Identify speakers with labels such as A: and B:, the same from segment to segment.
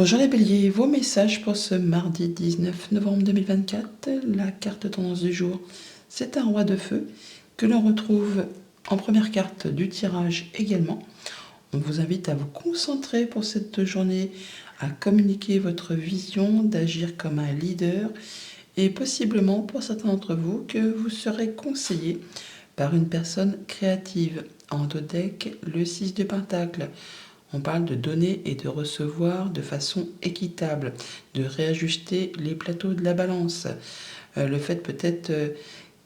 A: Bonjour les béliers, vos messages pour ce mardi 19 novembre 2024. La carte tendance du jour, c'est un roi de feu que l'on retrouve en première carte du tirage également. On vous invite à vous concentrer pour cette journée, à communiquer votre vision, d'agir comme un leader et possiblement pour certains d'entre vous que vous serez conseillé par une personne créative. En dos deck, le 6 de Pentacle. On parle de donner et de recevoir de façon équitable, de réajuster les plateaux de la balance. Le fait peut-être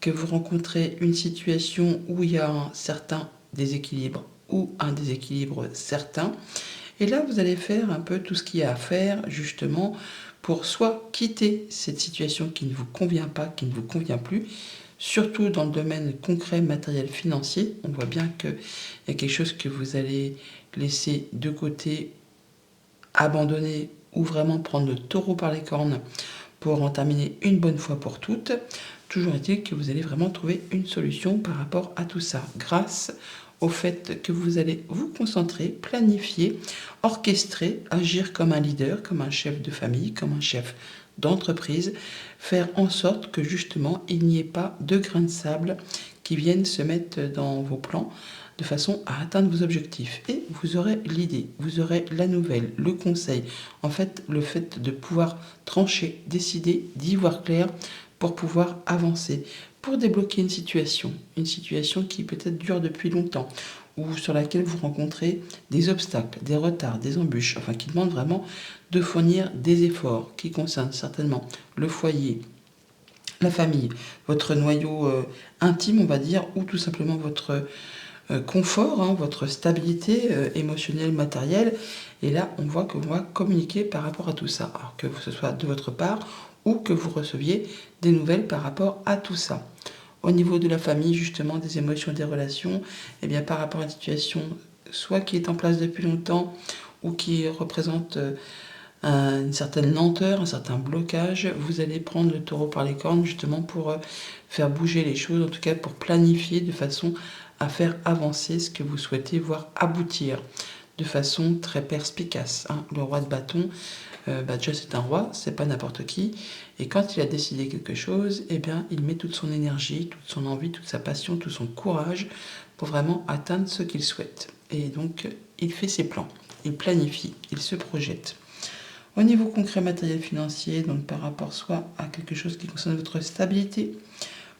A: que vous rencontrez une situation où il y a un certain déséquilibre ou un déséquilibre certain. Et là, vous allez faire un peu tout ce qu'il y a à faire justement pour soit quitter cette situation qui ne vous convient pas, qui ne vous convient plus, surtout dans le domaine concret, matériel, financier. On voit bien qu'il y a quelque chose que vous allez laisser de côté, abandonner ou vraiment prendre le taureau par les cornes pour en terminer une bonne fois pour toutes. Toujours est-il que vous allez vraiment trouver une solution par rapport à tout ça, grâce au fait que vous allez vous concentrer, planifier, orchestrer, agir comme un leader, comme un chef de famille, comme un chef d'entreprise, faire en sorte que justement il n'y ait pas de grains de sable qui viennent se mettre dans vos plans de façon à atteindre vos objectifs. Et vous aurez l'idée, vous aurez la nouvelle, le conseil, en fait le fait de pouvoir trancher, décider, d'y voir clair pour pouvoir avancer, pour débloquer une situation qui peut-être dure depuis longtemps, ou sur laquelle vous rencontrez des obstacles, des retards, des embûches, enfin qui demandent vraiment de fournir des efforts qui concernent certainement le foyer, la famille, votre noyau intime, on va dire, ou tout simplement votre confort, votre stabilité émotionnelle, matérielle. Et là, on voit que vous va communiquer par rapport à tout ça, alors que ce soit de votre part ou que vous receviez des nouvelles par rapport à tout ça. Au niveau de la famille, justement, des émotions, des relations, et bien par rapport à une situation soit qui est en place depuis longtemps ou qui représente une certaine lenteur, un certain blocage, vous allez prendre le taureau par les cornes justement pour faire bouger les choses, en tout cas pour planifier de façon à faire avancer ce que vous souhaitez voir aboutir de façon très perspicace. Le roi de bâton, déjà c'est un roi, c'est pas n'importe qui, et quand il a décidé quelque chose, eh bien il met toute son énergie, toute son envie, toute sa passion, tout son courage pour vraiment atteindre ce qu'il souhaite. Et donc il fait ses plans, il planifie, il se projette. Au niveau concret, matériel, financier, donc par rapport soit à quelque chose qui concerne votre stabilité,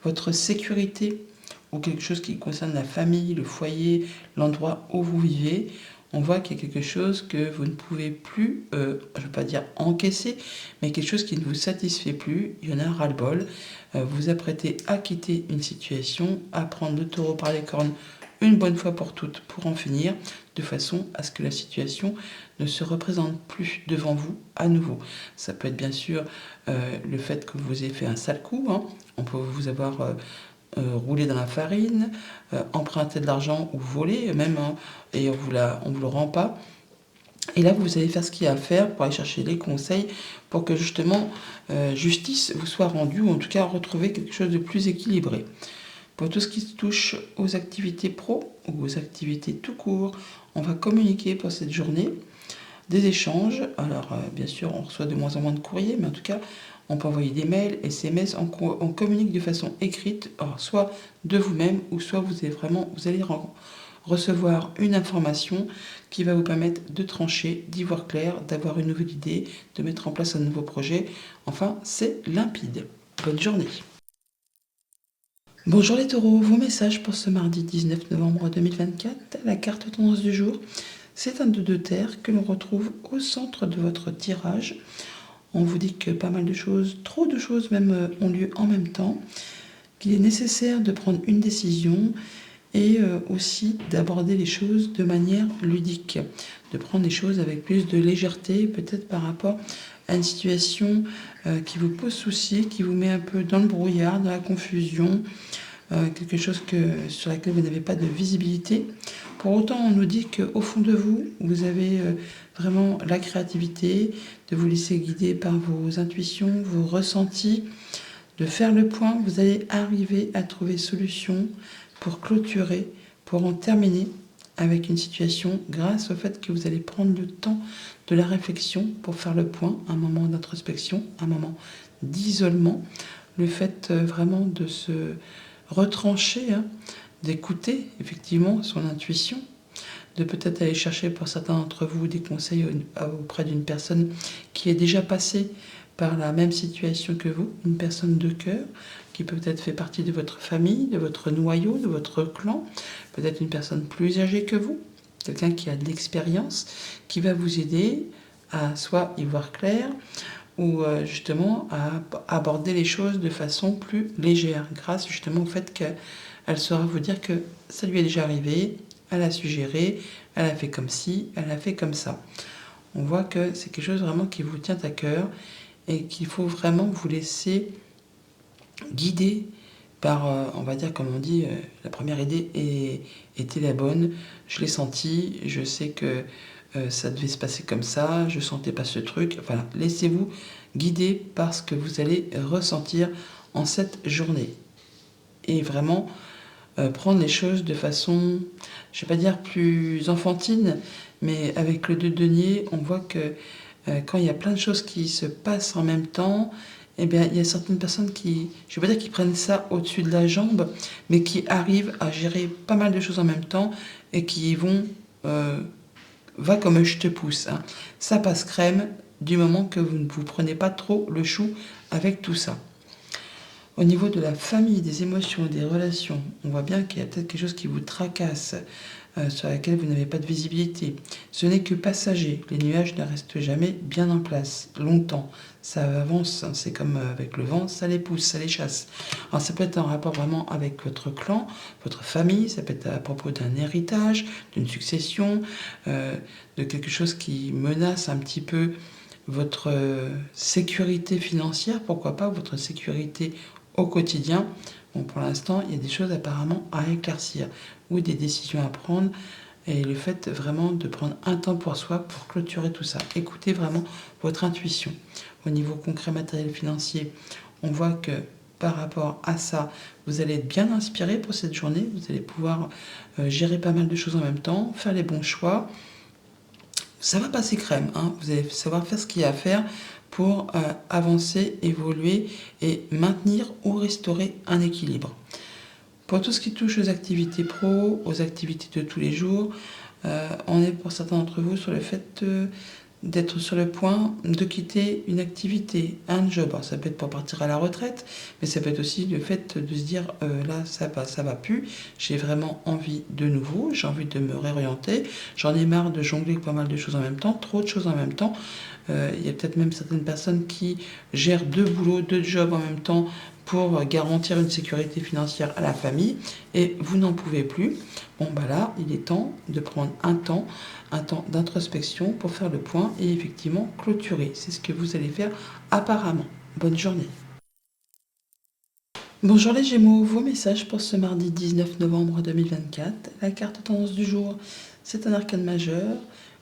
A: votre sécurité, ou quelque chose qui concerne la famille, le foyer, l'endroit où vous vivez, on voit qu'il y a quelque chose que vous ne pouvez plus, je ne veux pas dire encaisser, mais quelque chose qui ne vous satisfait plus, il y en a un ras-le-bol, vous apprêtez à quitter une situation, à prendre le taureau par les cornes une bonne fois pour toutes pour en finir, de façon à ce que la situation ne se représente plus devant vous à nouveau. Ça peut être bien sûr le fait que vous ayez fait un sale coup, on peut vous avoir roulé dans la farine, emprunter de l'argent ou voler même, et on vous le rend pas. Et là, vous allez faire ce qu'il y a à faire pour aller chercher les conseils pour que justement justice vous soit rendue, ou en tout cas retrouver quelque chose de plus équilibré. Pour tout ce qui touche aux activités pro ou aux activités tout court, on va communiquer pour cette journée des échanges. Alors, bien sûr, on reçoit de moins en moins de courriers, mais en tout cas, on peut envoyer des mails, SMS, on communique de façon écrite, soit de vous-même, ou soit vous allez recevoir une information qui va vous permettre de trancher, d'y voir clair, d'avoir une nouvelle idée, de mettre en place un nouveau projet. Enfin, c'est limpide. Bonne journée. Bonjour les taureaux, vos messages pour ce mardi 19 novembre 2024. La carte tendance du jour, c'est un 2 de terre que l'on retrouve au centre de votre tirage. On vous dit que pas mal de choses, trop de choses même, ont lieu en même temps, qu'il est nécessaire de prendre une décision et aussi d'aborder les choses de manière ludique, de prendre les choses avec plus de légèreté, peut-être par rapport à une situation qui vous pose souci, qui vous met un peu dans le brouillard, dans la confusion, quelque chose sur laquelle vous n'avez pas de visibilité. Pour autant, on nous dit qu'au fond de vous, vous avez vraiment la créativité, de vous laisser guider par vos intuitions, vos ressentis, de faire le point. Vous allez arriver à trouver solution pour clôturer, pour en terminer avec une situation grâce au fait que vous allez prendre le temps de la réflexion pour faire le point, un moment d'introspection, un moment d'isolement, le fait vraiment de se retrancher, hein, d'écouter effectivement son intuition, de peut-être aller chercher pour certains d'entre vous des conseils auprès d'une personne qui est déjà passée par la même situation que vous, une personne de cœur, qui peut-être fait partie de votre famille, de votre noyau, de votre clan, peut-être une personne plus âgée que vous, quelqu'un qui a de l'expérience, qui va vous aider à soit y voir clair, ou justement à aborder les choses de façon plus légère, grâce justement au fait qu'elle saura vous dire que ça lui est déjà arrivé, elle a suggéré, elle a fait comme ci, elle a fait comme ça. On voit que c'est quelque chose vraiment qui vous tient à cœur et qu'il faut vraiment vous laisser guider par, on va dire comme on dit, la première idée était la bonne, je l'ai senti, je sais que ça devait se passer comme ça, je sentais pas ce truc. Voilà, laissez-vous guider par ce que vous allez ressentir en cette journée. Et vraiment prendre les choses de façon, je vais pas dire plus enfantine, mais avec le 2 de denier, on voit que quand il y a plein de choses qui se passent en même temps, eh bien, il y a certaines personnes qui, je ne vais pas dire qu'ils prennent ça au-dessus de la jambe, mais qui arrivent à gérer pas mal de choses en même temps et qui vont va comme je te pousse, hein. Ça passe crème du moment que vous ne vous prenez pas trop le chou avec tout ça. Au niveau de la famille, des émotions, des relations, on voit bien qu'il y a peut-être quelque chose qui vous tracasse, sur laquelle vous n'avez pas de visibilité. Ce n'est que passager. Les nuages ne restent jamais bien en place, longtemps. Ça avance, hein, c'est comme avec le vent, ça les pousse, ça les chasse. Alors ça peut être en rapport vraiment avec votre clan, votre famille, ça peut être à propos d'un héritage, d'une succession, de quelque chose qui menace un petit peu votre sécurité financière, pourquoi pas, votre sécurité au quotidien. Bon, pour l'instant, il y a des choses apparemment à éclaircir ou des décisions à prendre et le fait vraiment de prendre un temps pour soi pour clôturer tout ça. Écoutez vraiment votre intuition. Au niveau concret, matériel, financier, on voit que par rapport à ça, vous allez être bien inspiré pour cette journée. Vous allez pouvoir gérer pas mal de choses en même temps, faire les bons choix. Ça va passer crème, hein. Vous allez savoir faire ce qu'il y a à faire pour avancer, évoluer et maintenir ou restaurer un équilibre. Pour tout ce qui touche aux activités pro, aux activités de tous les jours, on est pour certains d'entre vous sur le fait d'être sur le point de quitter une activité, un job. Alors, ça peut être pour partir à la retraite, mais ça peut être aussi le fait de se dire là ça va plus, j'ai vraiment envie de nouveau, j'ai envie de me réorienter, j'en ai marre de jongler avec pas mal de choses en même temps, trop de choses en même temps. Il y a peut-être même certaines personnes qui gèrent 2 boulots, 2 jobs en même temps pour garantir une sécurité financière à la famille et vous n'en pouvez plus. Bon bah là, il est temps de prendre un temps d'introspection pour faire le point et effectivement clôturer. C'est ce que vous allez faire apparemment. Bonne journée. Bonjour les Gémeaux, vos messages pour ce mardi 19 novembre 2024. La carte tendance du jour, c'est un arcane majeur,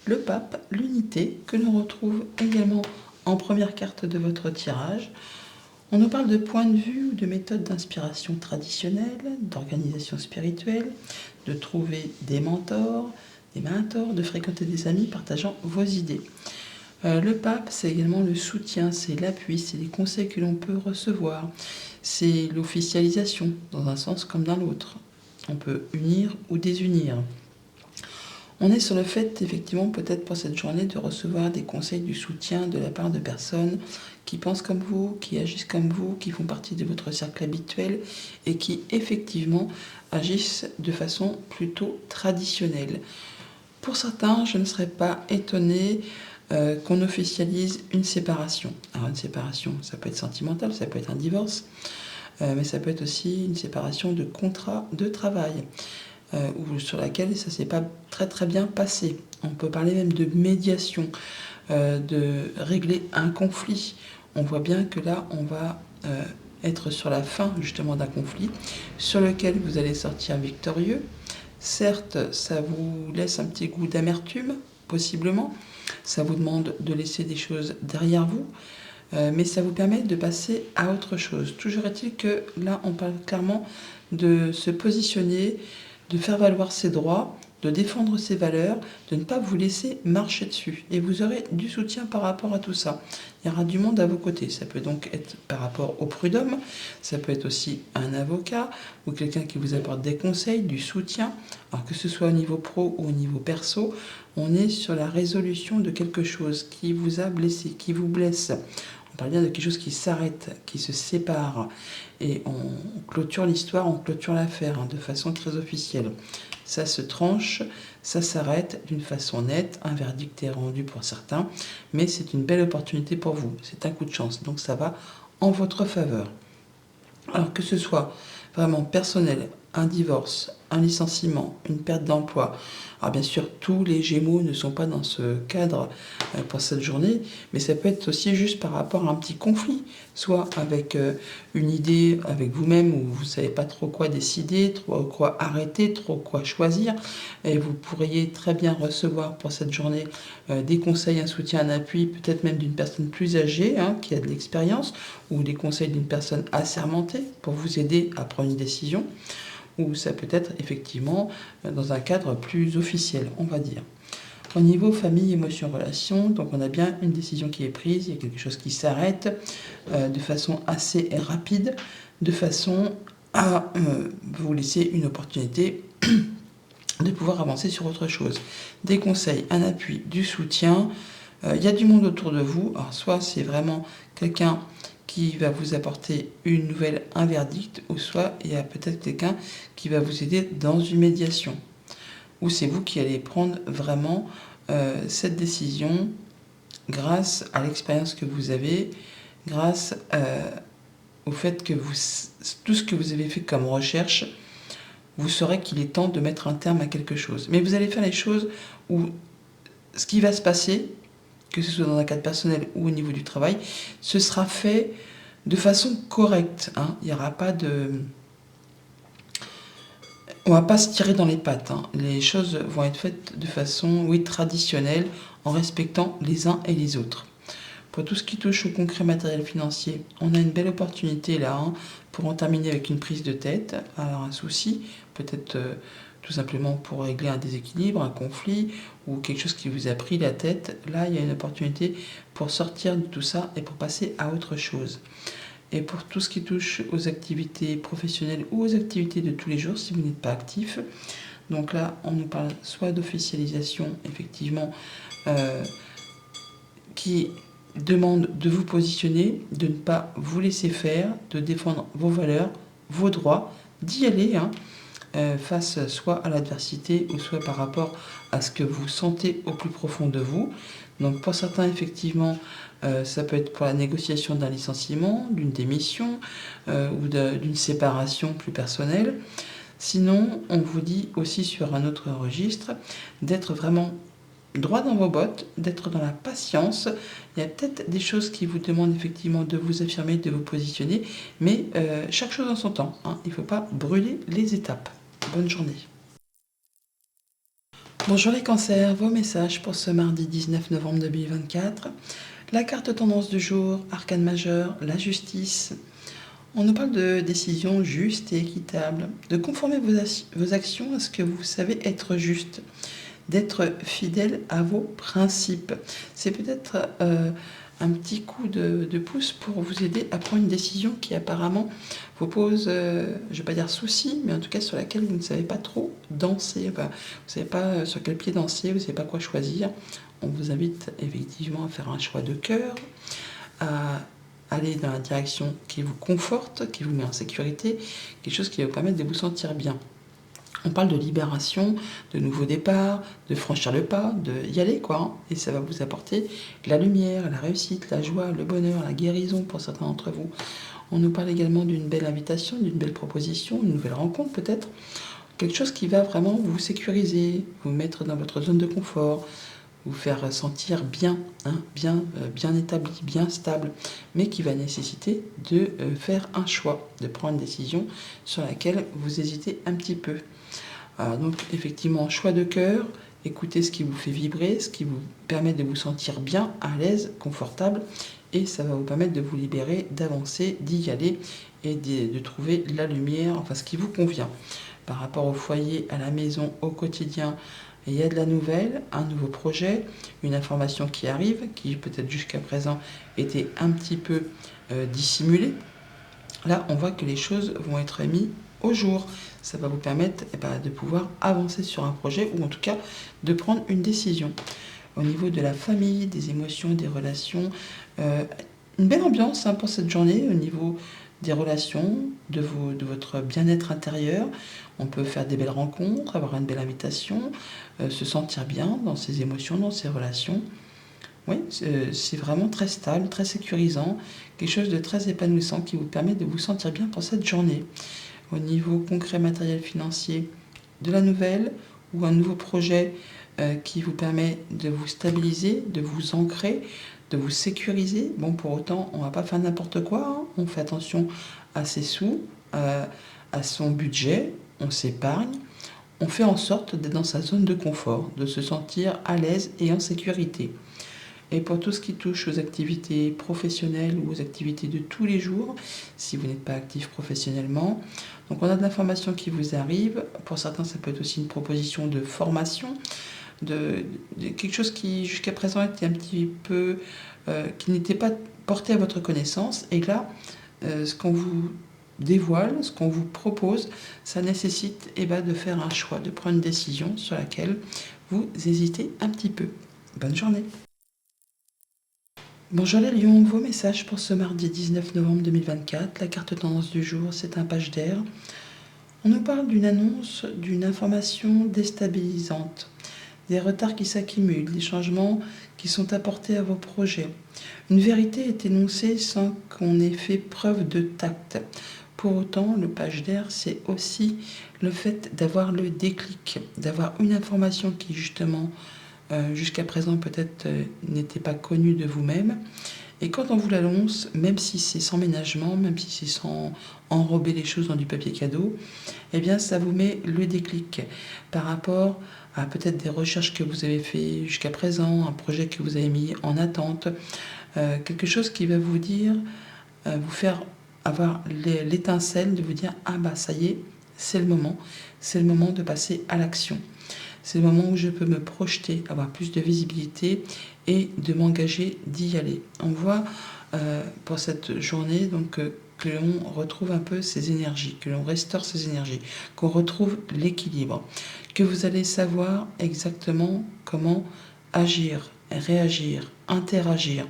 A: le pape, l'unité, que l'on retrouve également en première carte de votre tirage. On nous parle de points de vue ou de méthodes d'inspiration traditionnelles, d'organisation spirituelle, de trouver des mentors, de fréquenter des amis partageant vos idées. Le pape, c'est également le soutien, c'est l'appui, c'est les conseils que l'on peut recevoir, c'est l'officialisation, dans un sens comme dans l'autre. On peut unir ou désunir. On est sur le fait, effectivement, peut-être pour cette journée, de recevoir des conseils, du soutien de la part de personnes qui pensent comme vous, qui agissent comme vous, qui font partie de votre cercle habituel et qui, effectivement, agissent de façon plutôt traditionnelle. Pour certains, je ne serais pas étonnée qu'on officialise une séparation. Alors une séparation, ça peut être sentimental, ça peut être un divorce, mais ça peut être aussi une séparation de contrat de travail. Ou sur laquelle ça ne s'est pas très très bien passé. On peut parler même de médiation, de régler un conflit. On voit bien que là, on va être sur la fin justement d'un conflit sur lequel vous allez sortir victorieux. Certes, ça vous laisse un petit goût d'amertume, possiblement. Ça vous demande de laisser des choses derrière vous. Mais ça vous permet de passer à autre chose. Toujours est-il que là, on parle clairement de se positionner, de faire valoir ses droits, de défendre ses valeurs, de ne pas vous laisser marcher dessus. Et vous aurez du soutien par rapport à tout ça. Il y aura du monde à vos côtés. Ça peut donc être par rapport au prud'homme, ça peut être aussi un avocat ou quelqu'un qui vous apporte des conseils, du soutien. Alors que ce soit au niveau pro ou au niveau perso, on est sur la résolution de quelque chose qui vous a blessé, qui vous blesse. On parle bien de quelque chose qui s'arrête, qui se sépare. Et on clôture l'histoire, on clôture l'affaire de façon très officielle. Ça se tranche, ça s'arrête d'une façon nette, un verdict est rendu pour certains, mais c'est une belle opportunité pour vous, c'est un coup de chance, donc ça va en votre faveur. Alors que ce soit vraiment personnel, un divorce, un licenciement, une perte d'emploi. Alors bien sûr, tous les Gémeaux ne sont pas dans ce cadre pour cette journée, mais ça peut être aussi juste par rapport à un petit conflit, soit avec une idée avec vous-même où vous ne savez pas trop quoi décider, trop quoi arrêter, trop quoi choisir, et vous pourriez très bien recevoir pour cette journée des conseils, un soutien, un appui, peut-être même d'une personne plus âgée, qui a de l'expérience, ou des conseils d'une personne assermentée pour vous aider à prendre une décision, ou ça peut être effectivement dans un cadre plus officiel, on va dire. Au niveau famille, émotions, relations, donc on a bien une décision qui est prise, il y a quelque chose qui s'arrête de façon assez rapide, de façon à vous laisser une opportunité de pouvoir avancer sur autre chose. Des conseils, un appui, du soutien, il y a du monde autour de vous, alors soit c'est vraiment quelqu'un qui va vous apporter une nouvelle, un verdict, ou soit il y a peut-être quelqu'un qui va vous aider dans une médiation. Ou c'est vous qui allez prendre vraiment cette décision grâce à l'expérience que vous avez, grâce au fait que tout ce que vous avez fait comme recherche, vous saurez qu'il est temps de mettre un terme à quelque chose. Mais vous allez faire les choses où ce qui va se passer, que ce soit dans un cadre personnel ou au niveau du travail, ce sera fait de façon correcte. Il n'y aura pas de... On ne va pas se tirer dans les pattes. Les choses vont être faites de façon, oui, traditionnelle, en respectant les uns et les autres. Pour tout ce qui touche au concret matériel financier, on a une belle opportunité là, pour en terminer avec une prise de tête. Alors un souci, peut-être tout simplement pour régler un déséquilibre, un conflit, ou quelque chose qui vous a pris la tête. Là, il y a une opportunité pour sortir de tout ça et pour passer à autre chose. Et pour tout ce qui touche aux activités professionnelles ou aux activités de tous les jours, si vous n'êtes pas actif, donc là, on nous parle soit d'officialisation, effectivement, qui demande de vous positionner, de ne pas vous laisser faire, de défendre vos valeurs, vos droits, d'y aller face soit à l'adversité ou soit par rapport à ce que vous sentez au plus profond de vous. Donc pour certains, effectivement, ça peut être pour la négociation d'un licenciement, d'une démission ou d'une séparation plus personnelle. Sinon, on vous dit aussi sur un autre registre d'être vraiment droit dans vos bottes, d'être dans la patience. Il y a peut-être des choses qui vous demandent effectivement de vous affirmer, de vous positionner, mais chaque chose en son temps. Il ne faut pas brûler les étapes. Bonne journée. Bonjour les cancers, vos messages pour ce mardi 19 novembre 2024. La carte tendance du jour, arcane majeur, la justice. On nous parle de décisions justes et équitables, de conformer vos actions à ce que vous savez être juste, d'être fidèle à vos principes. C'est peut-être un petit coup de pouce pour vous aider à prendre une décision qui apparemment vous pose, je ne vais pas dire souci, mais en tout cas sur laquelle vous ne savez pas trop danser. Enfin, vous ne savez pas sur quel pied danser, vous ne savez pas quoi choisir. On vous invite effectivement à faire un choix de cœur, à aller dans la direction qui vous conforte, qui vous met en sécurité, quelque chose qui va vous permettre de vous sentir bien. On parle de libération, de nouveau départ, de franchir le pas, de y aller et ça va vous apporter la lumière, la réussite, la joie, le bonheur, la guérison pour certains d'entre vous. On nous parle également d'une belle invitation, d'une belle proposition, une nouvelle rencontre peut-être, quelque chose qui va vraiment vous sécuriser, vous mettre dans votre zone de confort, vous faire sentir bien, bien établi, bien stable, mais qui va nécessiter de faire un choix, de prendre une décision sur laquelle vous hésitez un petit peu. Donc effectivement, choix de cœur, écoutez ce qui vous fait vibrer, ce qui vous permet de vous sentir bien, à l'aise, confortable, et ça va vous permettre de vous libérer, d'avancer, d'y aller et de trouver la lumière, enfin ce qui vous convient. par rapport au foyer, à la maison, au quotidien. Il y a de la nouvelle, un nouveau projet, une information qui arrive, qui peut-être jusqu'à présent était un petit peu dissimulée. Là, on voit que les choses vont être mises au jour. Ça va vous permettre de pouvoir avancer sur un projet ou en tout cas de prendre une décision. Au niveau de la famille, des émotions, des relations, une belle ambiance pour cette journée au niveau des relations, de votre bien-être intérieur. On peut faire des belles rencontres, avoir une belle invitation, se sentir bien dans ses émotions, dans ses relations. Oui, c'est vraiment très stable, très sécurisant, quelque chose de très épanouissant qui vous permet de vous sentir bien pour cette journée. Au niveau concret, matériel, financier, de la nouvelle ou un nouveau projet qui vous permet de vous stabiliser, de vous ancrer, de vous sécuriser. Bon, pour autant, on ne va pas faire n'importe quoi, hein. On fait attention à ses sous, à son budget, on s'épargne. On fait en sorte d'être dans sa zone de confort, de se sentir à l'aise et en sécurité. Et pour tout ce qui touche aux activités professionnelles ou aux activités de tous les jours, si vous n'êtes pas actif professionnellement, donc on a de l'information qui vous arrive. Pour certains, ça peut être aussi une proposition de formation, de quelque chose qui jusqu'à présent était un petit peu, qui n'était pas porté à votre connaissance. Et là, ce qu'on vous dévoile, ce qu'on vous propose, ça nécessite de faire un choix, de prendre une décision sur laquelle vous hésitez un petit peu. Bonne journée. Bonjour les lions, vos messages pour ce mardi 19 novembre 2024. La carte tendance du jour, c'est un page d'air. On nous parle d'une annonce, d'une information déstabilisante, des retards qui s'accumulent, des changements qui sont apportés à vos projets. Une vérité est énoncée sans qu'on ait fait preuve de tact. Pour autant, le page d'air, c'est aussi le fait d'avoir le déclic, d'avoir une information qui justement jusqu'à présent peut-être n'était pas connue de vous-même. Et quand on vous l'annonce, même si c'est sans ménagement, même si c'est sans enrober les choses dans du papier cadeau, eh bien ça vous met le déclic par rapport à peut-être des recherches que vous avez fait jusqu'à présent, un projet que vous avez mis en attente, quelque chose qui va vous dire, vous faire avoir l'étincelle de vous dire ah bah ça y est, c'est le moment de passer à l'action. C'est le moment où je peux me projeter, avoir plus de visibilité et de m'engager d'y aller. On voit pour cette journée donc que l'on retrouve un peu ses énergies, que l'on restaure ses énergies, qu'on retrouve l'équilibre, que vous allez savoir exactement comment agir, réagir, interagir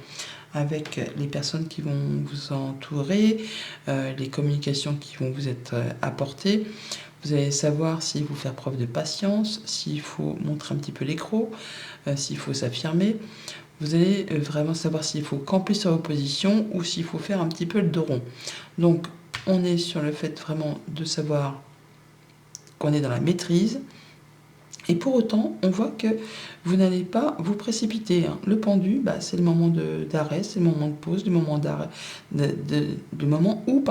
A: avec les personnes qui vont vous entourer, les communications qui vont vous être apportées. Vous allez savoir s'il faut faire preuve de patience, s'il faut montrer un petit peu l'écrou, s'il faut s'affirmer. Vous allez vraiment savoir s'il faut camper sur vos positions ou s'il faut faire un petit peu le dos rond. Donc, on est sur le fait vraiment de savoir qu'on est dans la maîtrise. Et pour autant, on voit que vous n'allez pas vous précipiter. Le pendu, c'est le moment d'arrêt, c'est le moment de pause, le moment d'arrêt, le moment où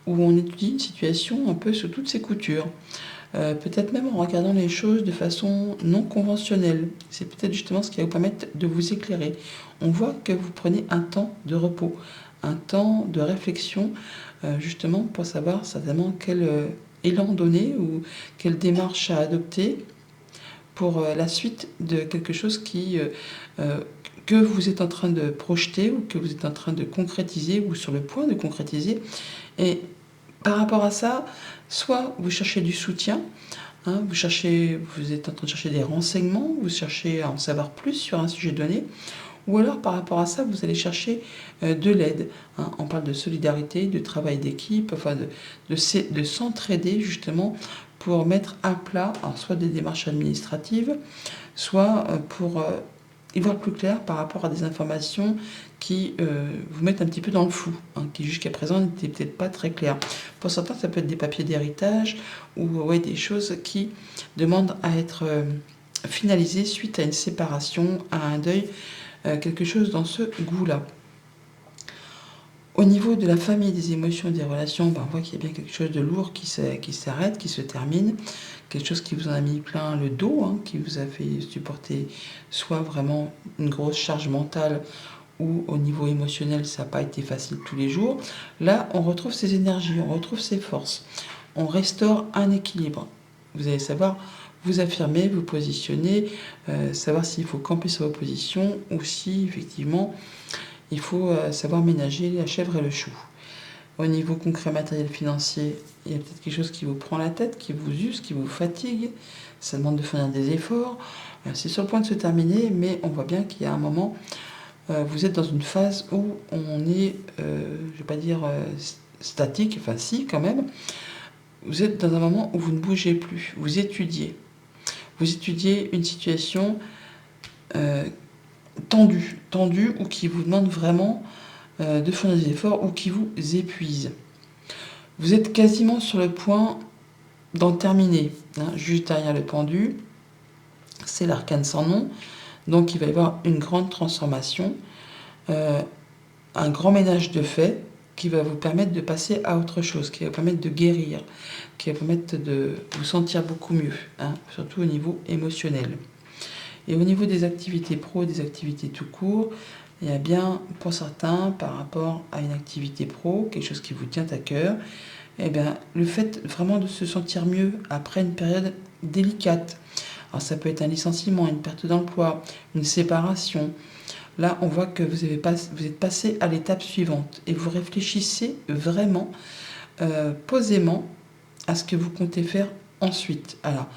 A: on étudie une situation un peu sous toutes ses coutures. Peut-être même en regardant les choses de façon non conventionnelle. C'est peut-être justement ce qui va vous permettre de vous éclairer. On voit que vous prenez un temps de repos, un temps de réflexion, justement pour savoir certainement quel élan donner ou quelle démarche à adopter pour la suite de quelque chose que vous êtes en train de projeter ou que vous êtes en train de concrétiser ou sur le point de concrétiser. Et par rapport à ça, soit vous cherchez du soutien, vous êtes en train de chercher des renseignements, vous cherchez à en savoir plus sur un sujet donné, ou alors par rapport à ça, vous allez chercher de l'aide. On parle de solidarité, de travail d'équipe, enfin de s'entraider justement pour mettre à plat soit des démarches administratives, soit pour y voir plus clair par rapport à des informations qui vous mettent un petit peu dans le flou, qui jusqu'à présent n'étaient peut-être pas très claires. Pour certains, ça peut être des papiers d'héritage ou des choses qui demandent à être finalisées suite à une séparation, à un deuil, quelque chose dans ce goût-là. Au niveau de la famille, des émotions, des relations, on voit qu'il y a bien quelque chose de lourd qui s'arrête, qui se termine, quelque chose qui vous en a mis plein le dos, qui vous a fait supporter soit vraiment une grosse charge mentale ou au niveau émotionnel, ça n'a pas été facile tous les jours. Là, on retrouve ses énergies, on retrouve ses forces. on restaure un équilibre. Vous allez savoir vous affirmer, vous positionner, savoir s'il faut camper sur vos positions ou si effectivement il faut savoir ménager la chèvre et le chou. Au niveau concret, matériel, financier, il y a peut-être quelque chose qui vous prend la tête, qui vous use, qui vous fatigue. Ça demande de fournir des efforts. C'est sur le point de se terminer, mais on voit bien qu'il y a un moment, vous êtes dans une phase où on est, je ne vais pas dire statique, enfin si quand même. Vous êtes dans un moment où vous ne bougez plus, vous étudiez. Vous étudiez une situation tendue ou qui vous demande vraiment de fournir des efforts ou qui vous épuise. Vous êtes quasiment sur le point d'en terminer, juste derrière le pendu. C'est l'arcane sans nom, donc il va y avoir une grande transformation, un grand ménage de fait qui va vous permettre de passer à autre chose, qui va vous permettre de guérir, qui va vous permettre de vous sentir beaucoup mieux, surtout au niveau émotionnel. Et au niveau des activités pro, des activités tout court, il y a bien pour certains, par rapport à une activité pro, quelque chose qui vous tient à cœur, eh bien, le fait vraiment de se sentir mieux après une période délicate. Alors ça peut être un licenciement, une perte d'emploi, une séparation. Là, on voit que vous êtes passé à l'étape suivante et vous réfléchissez vraiment posément à ce que vous comptez faire ensuite. Alors,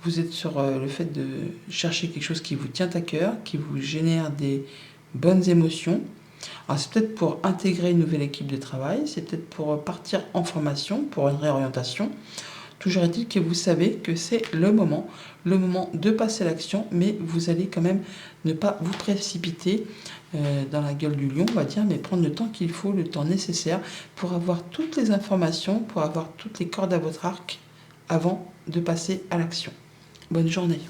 A: vous êtes sur le fait de chercher quelque chose qui vous tient à cœur, qui vous génère des bonnes émotions. Alors, c'est peut-être pour intégrer une nouvelle équipe de travail, c'est peut-être pour partir en formation, pour une réorientation. Toujours est-il que vous savez que c'est le moment de passer à l'action, mais vous allez quand même ne pas vous précipiter dans la gueule du lion, on va dire, mais prendre le temps qu'il faut, le temps nécessaire pour avoir toutes les informations, pour avoir toutes les cordes à votre arc avant de passer à l'action. Bonne journée.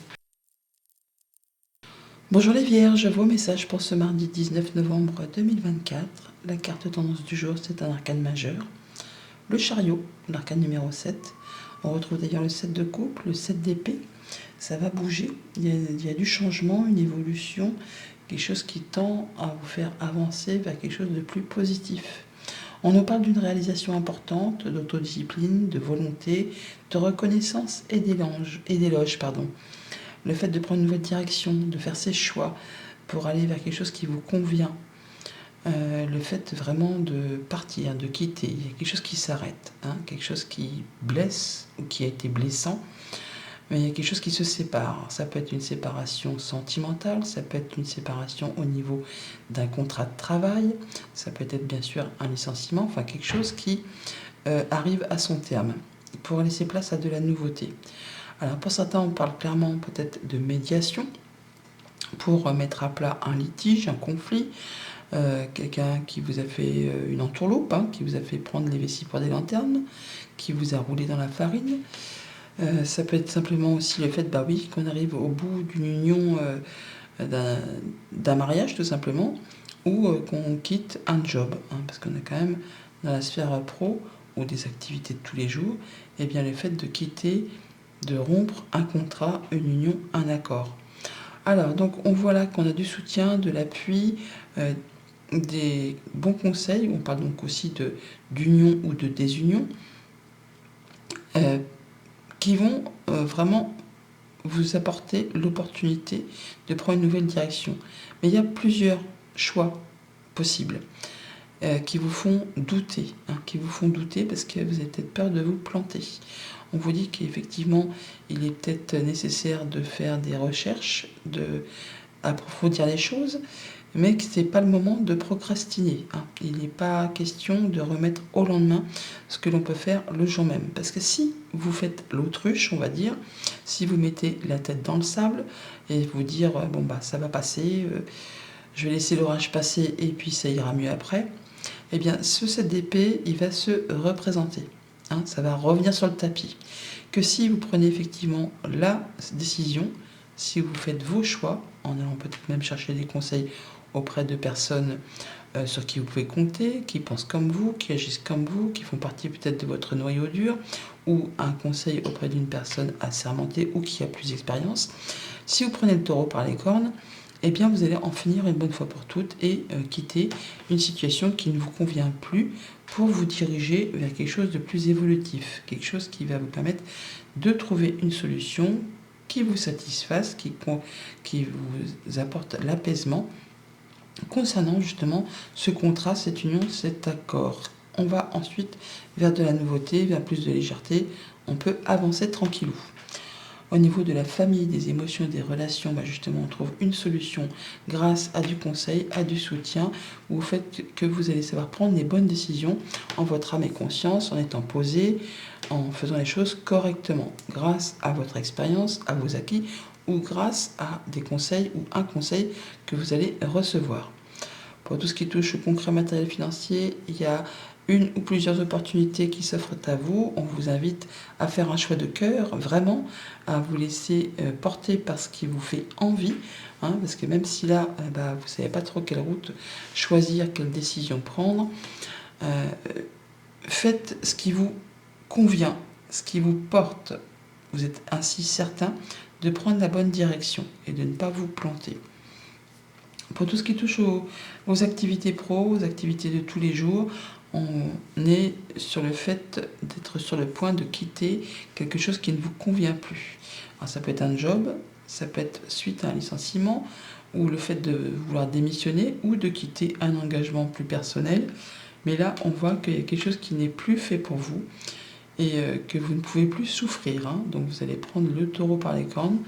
A: Bonjour les Vierges, vos messages pour ce mardi 19 novembre 2024. La carte tendance du jour, c'est un arcane majeur. Le chariot, l'arcane numéro 7. On retrouve d'ailleurs le 7 de coupe, le 7 d'épée. Ça va bouger, il y a du changement, une évolution, quelque chose qui tend à vous faire avancer vers quelque chose de plus positif. On nous parle d'une réalisation importante, d'autodiscipline, de volonté, de reconnaissance et d'éloge. Le fait de prendre une nouvelle direction, de faire ses choix pour aller vers quelque chose qui vous convient. Le fait vraiment de partir, de quitter, il y a quelque chose qui s'arrête, quelque chose qui blesse ou qui a été blessant, mais il y a quelque chose qui se sépare. Ça peut être une séparation sentimentale, ça peut être une séparation au niveau d'un contrat de travail, ça peut être bien sûr un licenciement, enfin quelque chose qui arrive à son terme pour laisser place à de la nouveauté. Alors pour certains, on parle clairement peut-être de médiation pour mettre à plat un litige, un conflit, quelqu'un qui vous a fait une entourloupe, qui vous a fait prendre les vessies pour des lanternes, qui vous a roulé dans la farine. Ça peut être simplement aussi le fait qu'on arrive au bout d'une union, d'un mariage tout simplement, ou qu'on quitte un job, parce qu'on est quand même dans la sphère pro ou des activités de tous les jours, et bien le fait de quitter, de rompre un contrat, une union, un accord. Alors donc on voit là qu'on a du soutien, de l'appui, des bons conseils, on parle donc aussi d'union ou de désunion, qui vont vraiment vous apporter l'opportunité de prendre une nouvelle direction. Mais il y a plusieurs choix possibles qui vous font douter, parce que vous avez peut-être peur de vous planter. On vous dit qu'effectivement, il est peut-être nécessaire de faire des recherches, d'approfondir les choses, mais que ce n'est pas le moment de procrastiner. Il n'est pas question de remettre au lendemain ce que l'on peut faire le jour même. Parce que si vous faites l'autruche, on va dire, si vous mettez la tête dans le sable et vous dire ça va passer, je vais laisser l'orage passer et puis ça ira mieux après, eh bien ce 7 d'épée, il va se représenter. Ça va revenir sur le tapis. Que si vous prenez effectivement la décision, si vous faites vos choix, en allant peut-être même chercher des conseils auprès de personnes sur qui vous pouvez compter, qui pensent comme vous, qui agissent comme vous, qui font partie peut-être de votre noyau dur, ou un conseil auprès d'une personne assermentée ou qui a plus d'expérience. Si vous prenez le taureau par les cornes, eh bien vous allez en finir une bonne fois pour toutes et quitter une situation qui ne vous convient plus pour vous diriger vers quelque chose de plus évolutif, quelque chose qui va vous permettre de trouver une solution qui vous satisfasse, qui vous apporte l'apaisement concernant justement ce contrat, cette union, cet accord. On va ensuite vers de la nouveauté, vers plus de légèreté, on peut avancer tranquillou. Au niveau de la famille, des émotions, des relations, justement, on trouve une solution grâce à du conseil, à du soutien, au fait que vous allez savoir prendre les bonnes décisions en votre âme et conscience, en étant posé, en faisant les choses correctement, grâce à votre expérience, à vos acquis, ou grâce à des conseils ou un conseil que vous allez recevoir. Pour tout ce qui touche au concret matériel financier, il y a une ou plusieurs opportunités qui s'offrent à vous. On vous invite à faire un choix de cœur, vraiment, à vous laisser porter par ce qui vous fait envie, parce que même si là, vous ne savez pas trop quelle route choisir, quelle décision prendre, faites ce qui vous convient, ce qui vous porte. Vous êtes ainsi certain de prendre la bonne direction et de ne pas vous planter. Pour tout ce qui touche aux activités pro, aux activités de tous les jours, on est sur le fait d'être sur le point de quitter quelque chose qui ne vous convient plus. Alors ça peut être un job, ça peut être suite à un licenciement, ou le fait de vouloir démissionner, ou de quitter un engagement plus personnel. Mais là, on voit qu'il y a quelque chose qui n'est plus fait pour vous et que vous ne pouvez plus souffrir. Donc vous allez prendre le taureau par les cornes,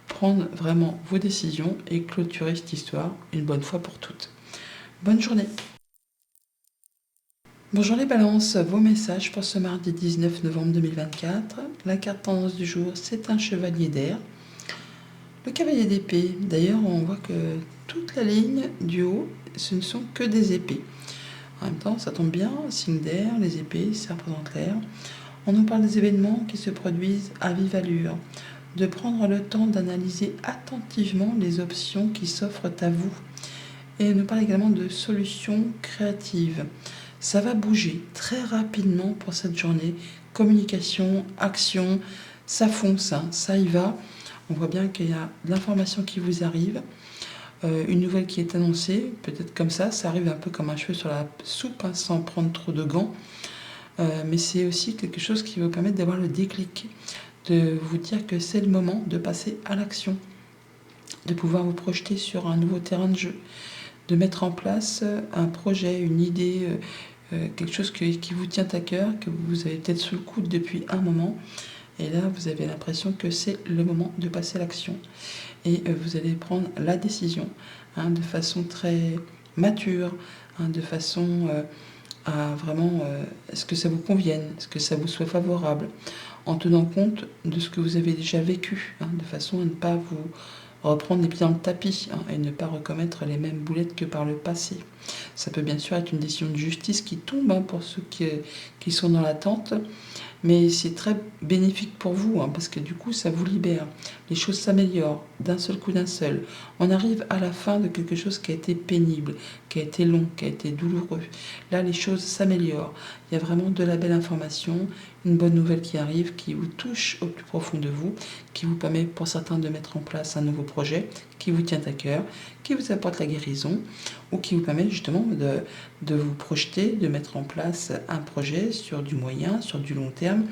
A: prendre vraiment vos décisions et clôturer cette histoire une bonne fois pour toutes. Bonne journée. Bonjour les balances, vos messages pour ce mardi 19 novembre 2024. La carte tendance du jour, c'est un chevalier d'air. Le cavalier d'épée, d'ailleurs on voit que toute la ligne du haut, ce ne sont que des épées. En même temps, ça tombe bien, signe d'air, les épées, ça représente l'air. On nous parle des événements qui se produisent à vive allure, de prendre le temps d'analyser attentivement les options qui s'offrent à vous. Et on nous parle également de solutions créatives. Ça va bouger très rapidement pour cette journée. Communication, action, ça fonce, ça y va. On voit bien qu'il y a de l'information qui vous arrive, une nouvelle qui est annoncée, peut-être comme ça arrive un peu comme un cheveu sur la soupe, sans prendre trop de gants. Mais c'est aussi quelque chose qui va vous permettre d'avoir le déclic, de vous dire que c'est le moment de passer à l'action, de pouvoir vous projeter sur un nouveau terrain de jeu, de mettre en place un projet, une idée, quelque chose qui vous tient à cœur, que vous avez peut-être sous le coude depuis un moment. Et là, vous avez l'impression que c'est le moment de passer à l'action. Et vous allez prendre la décision de façon très mature, de façon à vraiment est-ce que ça vous convienne, est-ce que ça vous soit favorable, en tenant compte de ce que vous avez déjà vécu, de façon à ne pas vous reprendre les pieds dans le tapis et ne pas recommettre les mêmes boulettes que par le passé. Ça peut bien sûr être une décision de justice qui tombe pour ceux qui sont dans l'attente, mais c'est très bénéfique pour vous parce que du coup ça vous libère. Les choses s'améliorent d'un seul coup d'un seul. On arrive à la fin de quelque chose qui a été pénible, qui a été long, qui a été douloureux. Là les choses s'améliorent. Il y a vraiment de la belle information, une bonne nouvelle qui arrive, qui vous touche au plus profond de vous, qui vous permet pour certains de mettre en place un nouveau projet qui vous tient à cœur, qui vous apporte la guérison ou qui vous permet justement de vous projeter, de mettre en place un projet sur du moyen, sur du long terme,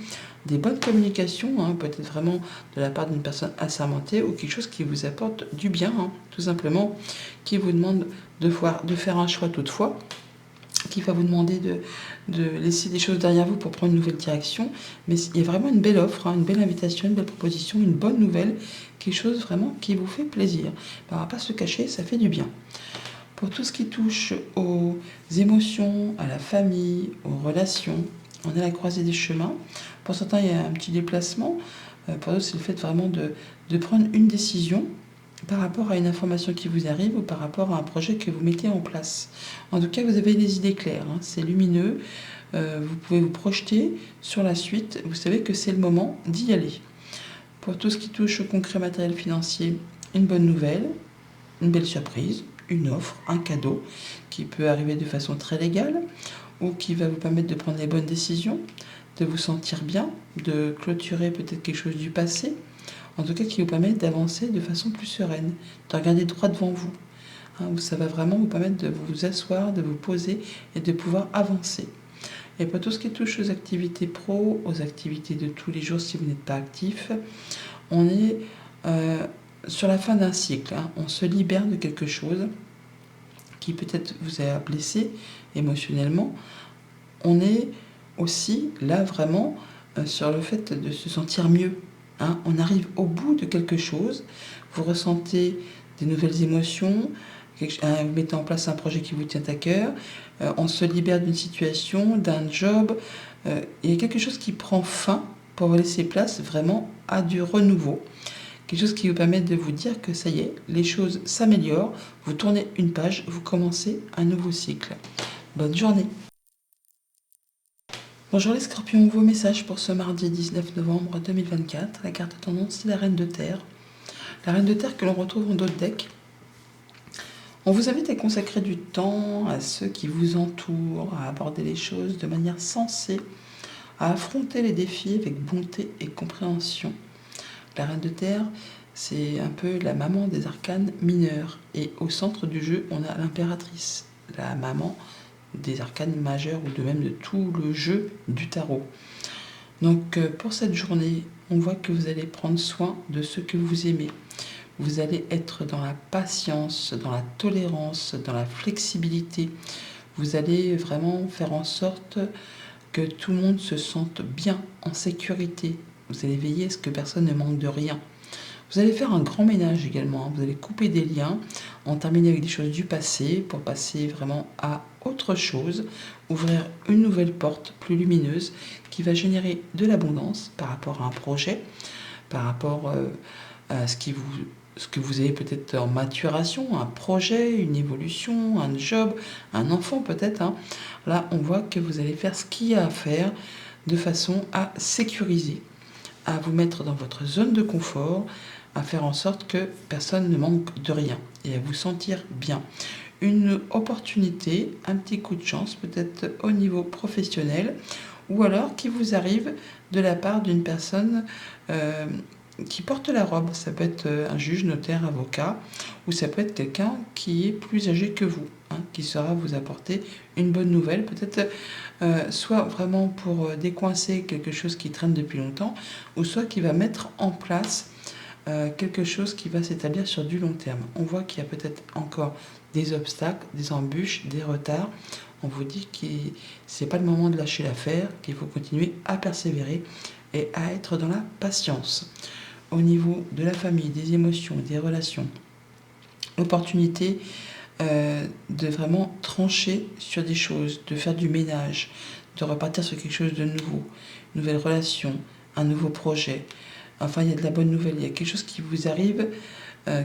A: des bonnes communications, peut-être vraiment de la part d'une personne assermentée ou quelque chose qui vous apporte du bien, tout simplement, qui vous demande de faire un choix toutefois, qui va vous demander de laisser des choses derrière vous pour prendre une nouvelle direction. Mais il y a vraiment une belle offre, une belle invitation, une belle proposition, une bonne nouvelle, quelque chose vraiment qui vous fait plaisir. On ne va pas se cacher, ça fait du bien. Pour tout ce qui touche aux émotions, à la famille, aux relations, on est à la croisée des chemins. Pour certains, il y a un petit déplacement. Pour d'autres, c'est le fait vraiment de prendre une décision par rapport à une information qui vous arrive ou par rapport à un projet que vous mettez en place. En tout cas, vous avez les idées claires, c'est lumineux, vous pouvez vous projeter sur la suite, vous savez que c'est le moment d'y aller. Pour tout ce qui touche au concret matériel financier, une bonne nouvelle, une belle surprise, une offre, un cadeau qui peut arriver de façon très légale ou qui va vous permettre de prendre les bonnes décisions, de vous sentir bien, de clôturer peut-être quelque chose du passé. En tout cas, qui vous permet d'avancer de façon plus sereine, de regarder droit devant vous. Ça va vraiment vous permettre de vous asseoir, de vous poser et de pouvoir avancer. Et pour tout ce qui touche aux activités pro, aux activités de tous les jours si vous n'êtes pas actif, on est sur la fin d'un cycle. On se libère de quelque chose qui peut-être vous a blessé émotionnellement. On est aussi là vraiment sur le fait de se sentir mieux. On arrive au bout de quelque chose, vous ressentez des nouvelles émotions, vous mettez en place un projet qui vous tient à cœur, on se libère d'une situation, d'un job, il y a quelque chose qui prend fin pour vous laisser place vraiment à du renouveau. Quelque chose qui vous permet de vous dire que ça y est, les choses s'améliorent, vous tournez une page, vous commencez un nouveau cycle. Bonne journée. Bonjour les scorpions, vos messages pour ce mardi 19 novembre 2024. La carte tendance, c'est la Reine de Terre. La Reine de Terre que l'on retrouve en dos de deck. On vous invite à consacrer du temps à ceux qui vous entourent, à aborder les choses de manière sensée, à affronter les défis avec bonté et compréhension. La Reine de Terre, c'est un peu la maman des arcanes mineurs. Et au centre du jeu, on a l'impératrice, la maman des arcanes majeurs ou de même de tout le jeu du tarot. Donc pour cette journée, on voit que vous allez prendre soin de ceux que vous aimez. Vous allez être dans la patience, dans la tolérance, dans la flexibilité. Vous allez vraiment faire en sorte que tout le monde se sente bien, en sécurité. Vous allez veiller à ce que personne ne manque de rien. Vous allez faire un grand ménage également. Vous allez couper des liens, en terminer avec des choses du passé pour passer vraiment à autre chose, ouvrir une nouvelle porte plus lumineuse qui va générer de l'abondance par rapport à un projet, par rapport à ce que vous avez peut-être en maturation, un projet, une évolution, un job, un enfant peut-être. Là, on voit que vous allez faire ce qu'il y a à faire de façon à sécuriser, à vous mettre dans votre zone de confort, à faire en sorte que personne ne manque de rien et à vous sentir bien. Une opportunité, un petit coup de chance, peut-être au niveau professionnel, ou alors qui vous arrive de la part d'une personne qui porte la robe. Ça peut être un juge, notaire, avocat, ou ça peut être quelqu'un qui est plus âgé que vous, qui saura vous apporter une bonne nouvelle, peut-être soit vraiment pour décoincer quelque chose qui traîne depuis longtemps, ou soit qui va mettre en place quelque chose qui va s'établir sur du long terme. On voit qu'il y a peut-être encore des obstacles, des embûches, des retards. On vous dit que ce n'est pas le moment de lâcher l'affaire, qu'il faut continuer à persévérer et à être dans la patience. Au niveau de la famille, des émotions, des relations, opportunité de vraiment trancher sur des choses, de faire du ménage, de repartir sur quelque chose de nouveau, une nouvelle relation, un nouveau projet. Enfin, il y a de la bonne nouvelle, il y a quelque chose qui vous arrive,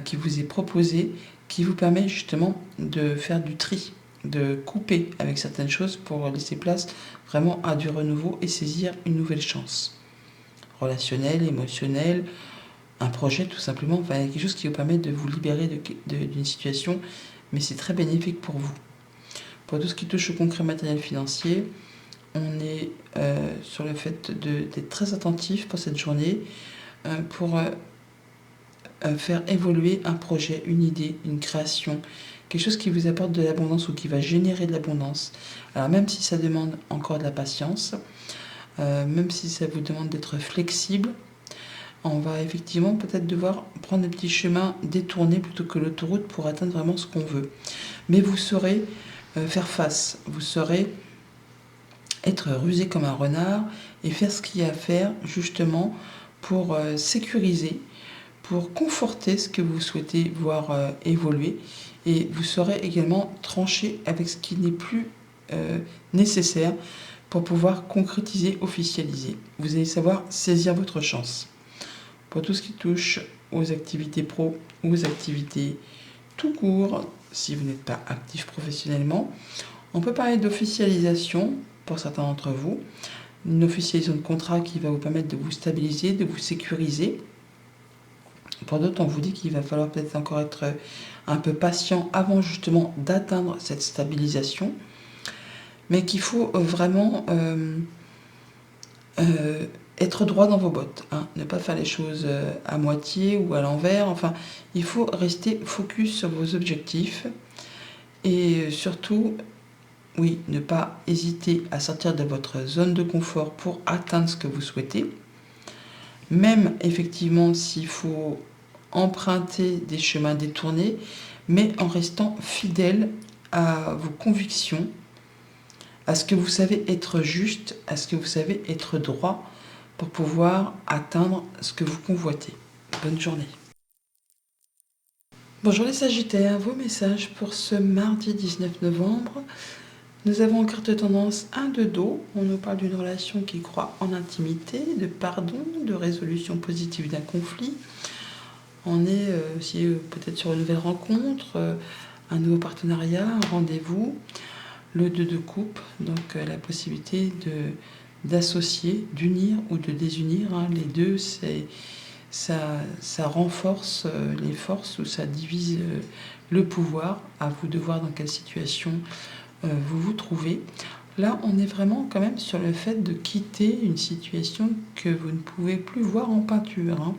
A: qui vous est proposé, qui vous permet justement de faire du tri, de couper avec certaines choses pour laisser place vraiment à du renouveau et saisir une nouvelle chance. Relationnel, émotionnel, un projet tout simplement, enfin, il y a quelque chose qui vous permet de vous libérer d'une situation, mais c'est très bénéfique pour vous. Pour tout ce qui touche au concret matériel financier, on est sur le fait d'être très attentif pour cette journée, pour faire évoluer un projet, une idée, une création, quelque chose qui vous apporte de l'abondance ou qui va générer de l'abondance. Alors même si ça demande encore de la patience, même si ça vous demande d'être flexible, on va effectivement peut-être devoir prendre des petits chemins détournés plutôt que l'autoroute pour atteindre vraiment ce qu'on veut. Mais vous saurez faire face, vous saurez être rusé comme un renard et faire ce qu'il y a à faire justement pour sécuriser, pour conforter ce que vous souhaitez voir évoluer, et vous saurez également trancher avec ce qui n'est plus nécessaire pour pouvoir concrétiser, officialiser. Vous allez savoir saisir votre chance. Pour tout ce qui touche aux activités pro ou aux activités tout court, si vous n'êtes pas actif professionnellement, on peut parler d'officialisation pour certains d'entre vous, une officialisation de contrat qui va vous permettre de vous stabiliser, de vous sécuriser. Pour d'autres, on vous dit qu'il va falloir peut-être encore être un peu patient avant justement d'atteindre cette stabilisation, mais qu'il faut vraiment être droit dans vos bottes, hein, ne pas faire les choses à moitié ou à l'envers. Enfin, il faut rester focus sur vos objectifs et surtout, oui, ne pas hésiter à sortir de votre zone de confort pour atteindre ce que vous souhaitez. Même effectivement s'il faut emprunter des chemins détournés, mais en restant fidèle à vos convictions, à ce que vous savez être juste, à ce que vous savez être droit pour pouvoir atteindre ce que vous convoitez. Bonne journée. Bonjour les Sagittaires, vos messages pour ce mardi 19 novembre. Nous avons en carte tendance un de dos. On nous parle d'une relation qui croit en intimité, de pardon, de résolution positive d'un conflit. On est aussi peut-être sur une nouvelle rencontre, un nouveau partenariat, un rendez-vous. Le 2 de coupe, donc la possibilité d'associer, d'unir ou de désunir. Hein. Les deux, ça renforce les forces ou ça divise le pouvoir. À vous de voir dans quelle situation vous vous trouvez. Là, on est vraiment quand même sur le fait de quitter une situation que vous ne pouvez plus voir en peinture. Hein.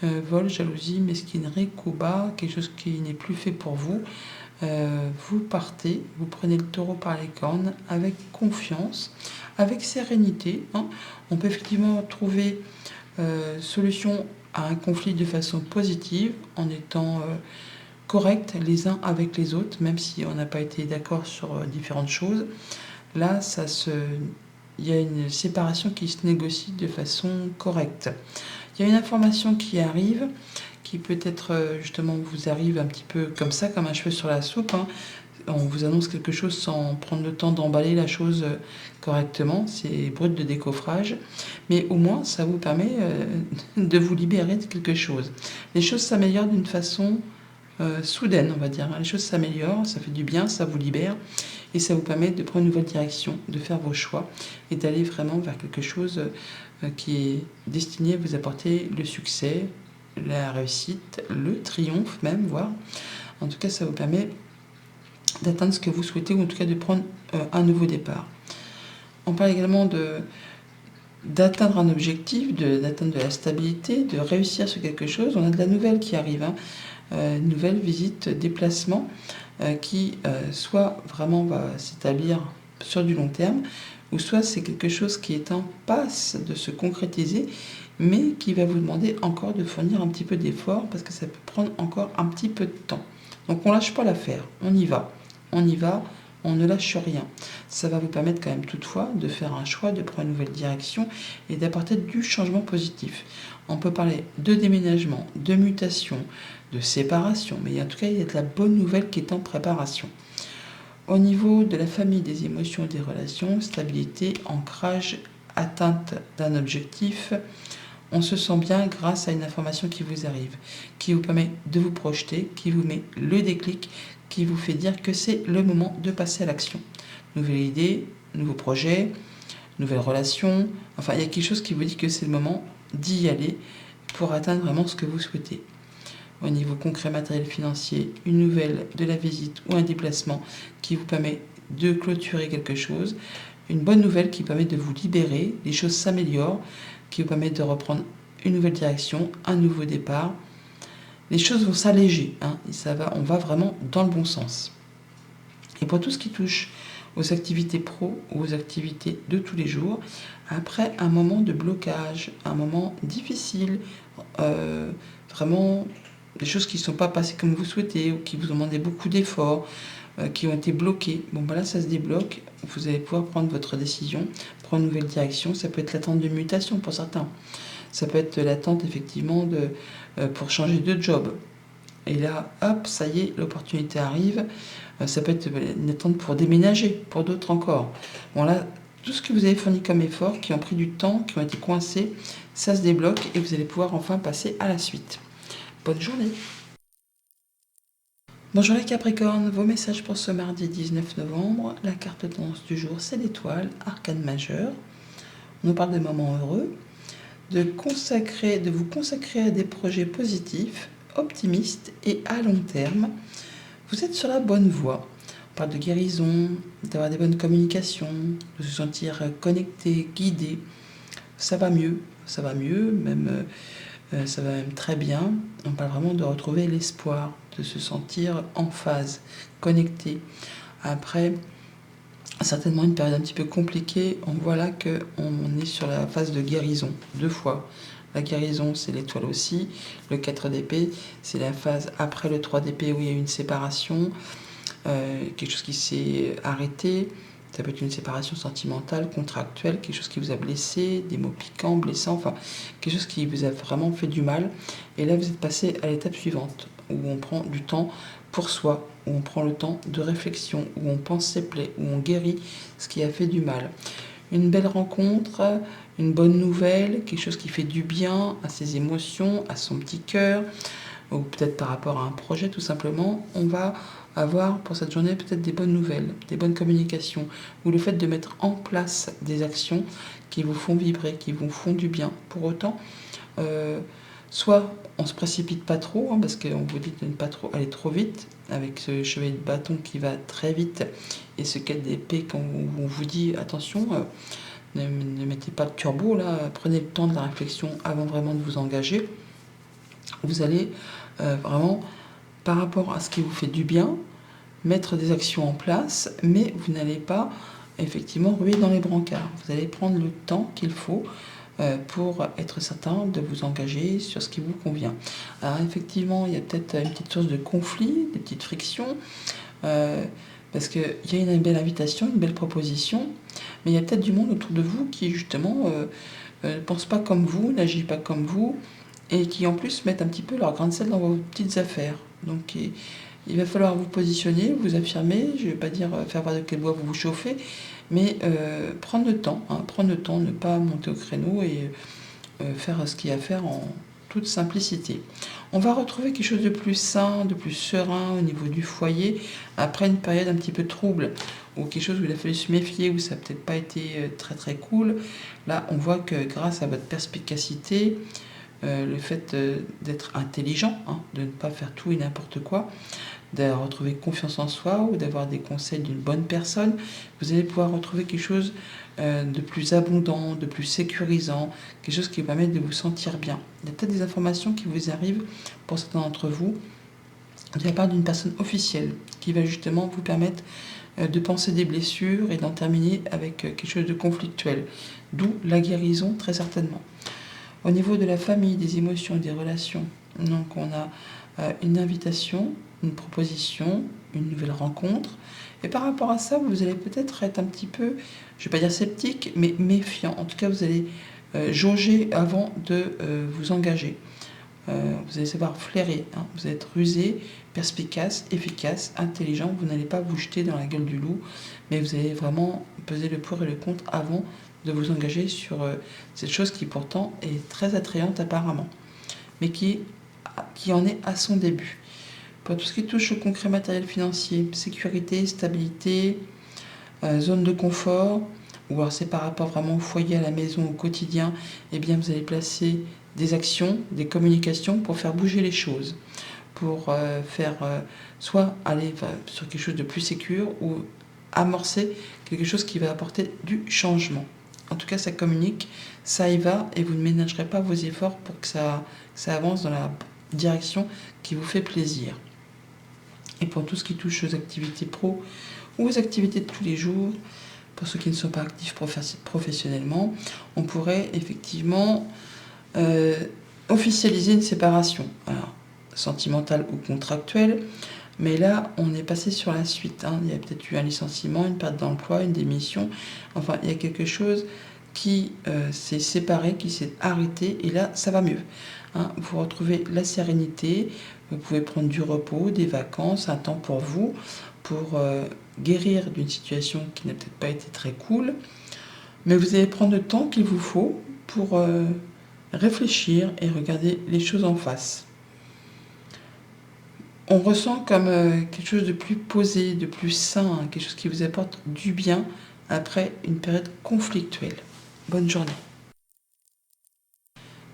A: Vol, jalousie, mesquinerie, coup bas, quelque chose qui n'est plus fait pour vous. Vous partez, vous prenez le taureau par les cornes avec confiance, avec sérénité. Hein. On peut effectivement trouver solution à un conflit de façon positive en étant correct les uns avec les autres, même si on n'a pas été d'accord sur différentes choses. Là, il y a une séparation qui se négocie de façon correcte. Il y a une information qui arrive, qui peut-être justement vous arrive un petit peu comme ça, comme un cheveu sur la soupe. Hein. On vous annonce quelque chose sans prendre le temps d'emballer la chose correctement. C'est brut de décoffrage. Mais au moins, ça vous permet de vous libérer de quelque chose. Les choses s'améliorent d'une façon soudaine, on va dire. Les choses s'améliorent, ça fait du bien, ça vous libère. Et ça vous permet de prendre une nouvelle direction, de faire vos choix et d'aller vraiment vers quelque chose qui est destiné à vous apporter le succès, la réussite, le triomphe même, voire. En tout cas, ça vous permet d'atteindre ce que vous souhaitez ou en tout cas de prendre un nouveau départ. On parle également d'atteindre un objectif, d'atteindre de la stabilité, de réussir sur quelque chose. On a de la nouvelle qui arrive, hein. Une nouvelle visite, déplacement qui soit vraiment va s'établir sur du long terme, ou soit c'est quelque chose qui est en passe de se concrétiser, mais qui va vous demander encore de fournir un petit peu d'effort parce que ça peut prendre encore un petit peu de temps. Donc on lâche pas l'affaire, on y va, on ne lâche rien. Ça va vous permettre quand même toutefois de faire un choix, de prendre une nouvelle direction et d'apporter du changement positif. On peut parler de déménagement, de mutation, de séparation, mais en tout cas il y a de la bonne nouvelle qui est en préparation. Au niveau de la famille, des émotions et des relations, stabilité, ancrage, atteinte d'un objectif, on se sent bien grâce à une information qui vous arrive, qui vous permet de vous projeter, qui vous met le déclic, qui vous fait dire que c'est le moment de passer à l'action. Nouvelle idée, nouveau projet, nouvelle relation, enfin il y a quelque chose qui vous dit que c'est le moment d'y aller pour atteindre vraiment ce que vous souhaitez. Au niveau concret, matériel, financier, une nouvelle de la visite ou un déplacement qui vous permet de clôturer quelque chose, une bonne nouvelle qui permet de vous libérer, les choses s'améliorent, qui vous permet de reprendre une nouvelle direction, un nouveau départ. Les choses vont s'alléger, hein, et on va vraiment dans le bon sens. Et pour tout ce qui touche aux activités pro ou aux activités de tous les jours, après un moment de blocage, un moment difficile, vraiment des choses qui ne sont pas passées comme vous souhaitez ou qui vous ont demandé beaucoup d'efforts, qui ont été bloqués. Bon, ben là, ça se débloque. Vous allez pouvoir prendre votre décision, prendre une nouvelle direction. Ça peut être l'attente de mutation pour certains. Ça peut être l'attente, effectivement, pour changer de job. Et là, hop, ça y est, l'opportunité arrive. Ça peut être une attente pour déménager, pour d'autres encore. Bon, là, tout ce que vous avez fourni comme effort, qui ont pris du temps, qui ont été coincés, ça se débloque et vous allez pouvoir enfin passer à la suite. Bonne journée. Bonjour les Capricornes, vos messages pour ce mardi 19 novembre. La carte tendance du jour, c'est l'étoile, arcane majeur. On nous parle de moments heureux, de vous consacrer à des projets positifs, optimistes et à long terme. Vous êtes sur la bonne voie. On parle de guérison, d'avoir des bonnes communications, de se sentir connecté, guidé. ça va mieux, même ça va même très bien. On parle vraiment de retrouver l'espoir, de se sentir en phase, connecté. Après, certainement une période un petit peu compliquée, on voit là qu'on est sur la phase de guérison, 2 fois. La guérison, c'est l'étoile aussi. Le 4 d'épée, c'est la phase après le 3 d'épée où il y a eu une séparation, quelque chose qui s'est arrêté. Ça peut être une séparation sentimentale, contractuelle, quelque chose qui vous a blessé, des mots piquants, blessants, enfin, quelque chose qui vous a vraiment fait du mal. Et là, vous êtes passé à l'étape suivante, où on prend du temps pour soi, où on prend le temps de réflexion, où on pense ses plaies, où on guérit ce qui a fait du mal. Une belle rencontre, une bonne nouvelle, quelque chose qui fait du bien à ses émotions, à son petit cœur, ou peut-être par rapport à un projet tout simplement. On va avoir pour cette journée peut-être des bonnes nouvelles, des bonnes communications, ou le fait de mettre en place des actions qui vous font vibrer, qui vous font du bien. Pour autant, soit on se précipite pas trop, parce qu'on vous dit de ne pas trop aller trop vite, avec ce chevalier de bâton qui va très vite, et ce 4 d'épée quand on vous dit attention, ne mettez pas de turbo là, prenez le temps de la réflexion avant vraiment de vous engager. Vous allez vraiment, par rapport à ce qui vous fait du bien, mettre des actions en place, mais vous n'allez pas effectivement ruer dans les brancards. Vous allez prendre le temps qu'il faut pour être certain de vous engager sur ce qui vous convient. Alors effectivement, il y a peut-être une petite source de conflit, des petites frictions, parce qu'il y a une belle invitation, une belle proposition, mais il y a peut-être du monde autour de vous qui justement ne pense pas comme vous, n'agit pas comme vous, et qui en plus mettent un petit peu leur grain de sel dans vos petites affaires. Donc il va falloir vous positionner, vous affirmer, je ne vais pas dire faire voir de quel bois vous vous chauffez, mais prendre le temps, ne pas monter au créneau et faire ce qu'il y a à faire en toute simplicité. On va retrouver quelque chose de plus sain, de plus serein au niveau du foyer, après une période un petit peu trouble, ou quelque chose où il a fallu se méfier, où ça n'a peut-être pas été très très cool. Là, on voit que grâce à votre perspicacité, le fait d'être intelligent, de ne pas faire tout et n'importe quoi, de retrouver confiance en soi ou d'avoir des conseils d'une bonne personne, vous allez pouvoir retrouver quelque chose de plus abondant, de plus sécurisant, quelque chose qui va permettre de vous sentir bien. Il y a peut-être des informations qui vous arrivent pour certains d'entre vous de la part d'une personne officielle qui va justement vous permettre de penser des blessures et d'en terminer avec quelque chose de conflictuel, d'où la guérison très certainement. Au niveau de la famille, des émotions et des relations, donc on a une invitation, une proposition, une nouvelle rencontre. Et par rapport à ça, vous allez peut-être être un petit peu, je ne vais pas dire sceptique, mais méfiant. En tout cas, vous allez jauger avant de vous engager. Vous allez savoir flairer, vous allez être rusé, perspicace, efficace, intelligent. Vous n'allez pas vous jeter dans la gueule du loup, mais vous allez vraiment peser le pour et le contre avant de vous engager sur cette chose qui pourtant est très attrayante apparemment, mais qui en est à son début. Pour tout ce qui touche au concret matériel financier, sécurité, stabilité, zone de confort, ou alors c'est par rapport vraiment au foyer, à la maison, au quotidien, eh bien vous allez placer des actions, des communications pour faire bouger les choses, pour faire soit aller sur quelque chose de plus sécure ou amorcer quelque chose qui va apporter du changement. En tout cas, ça communique, ça y va, et vous ne ménagerez pas vos efforts pour que ça avance dans la direction qui vous fait plaisir. Et pour tout ce qui touche aux activités pro ou aux activités de tous les jours, pour ceux qui ne sont pas actifs professionnellement, on pourrait effectivement officialiser une séparation, alors, sentimentale ou contractuelle, mais là on est passé sur la suite. Il y a peut-être eu un licenciement, une perte d'emploi, une démission, enfin il y a quelque chose qui s'est séparé, qui s'est arrêté, et là ça va mieux. Vous retrouvez la sérénité, vous pouvez prendre du repos, des vacances, un temps pour vous, pour guérir d'une situation qui n'a peut-être pas été très cool, mais vous allez prendre le temps qu'il vous faut pour réfléchir et regarder les choses en face. On ressent comme quelque chose de plus posé, de plus sain, quelque chose qui vous apporte du bien après une période conflictuelle. Bonne journée.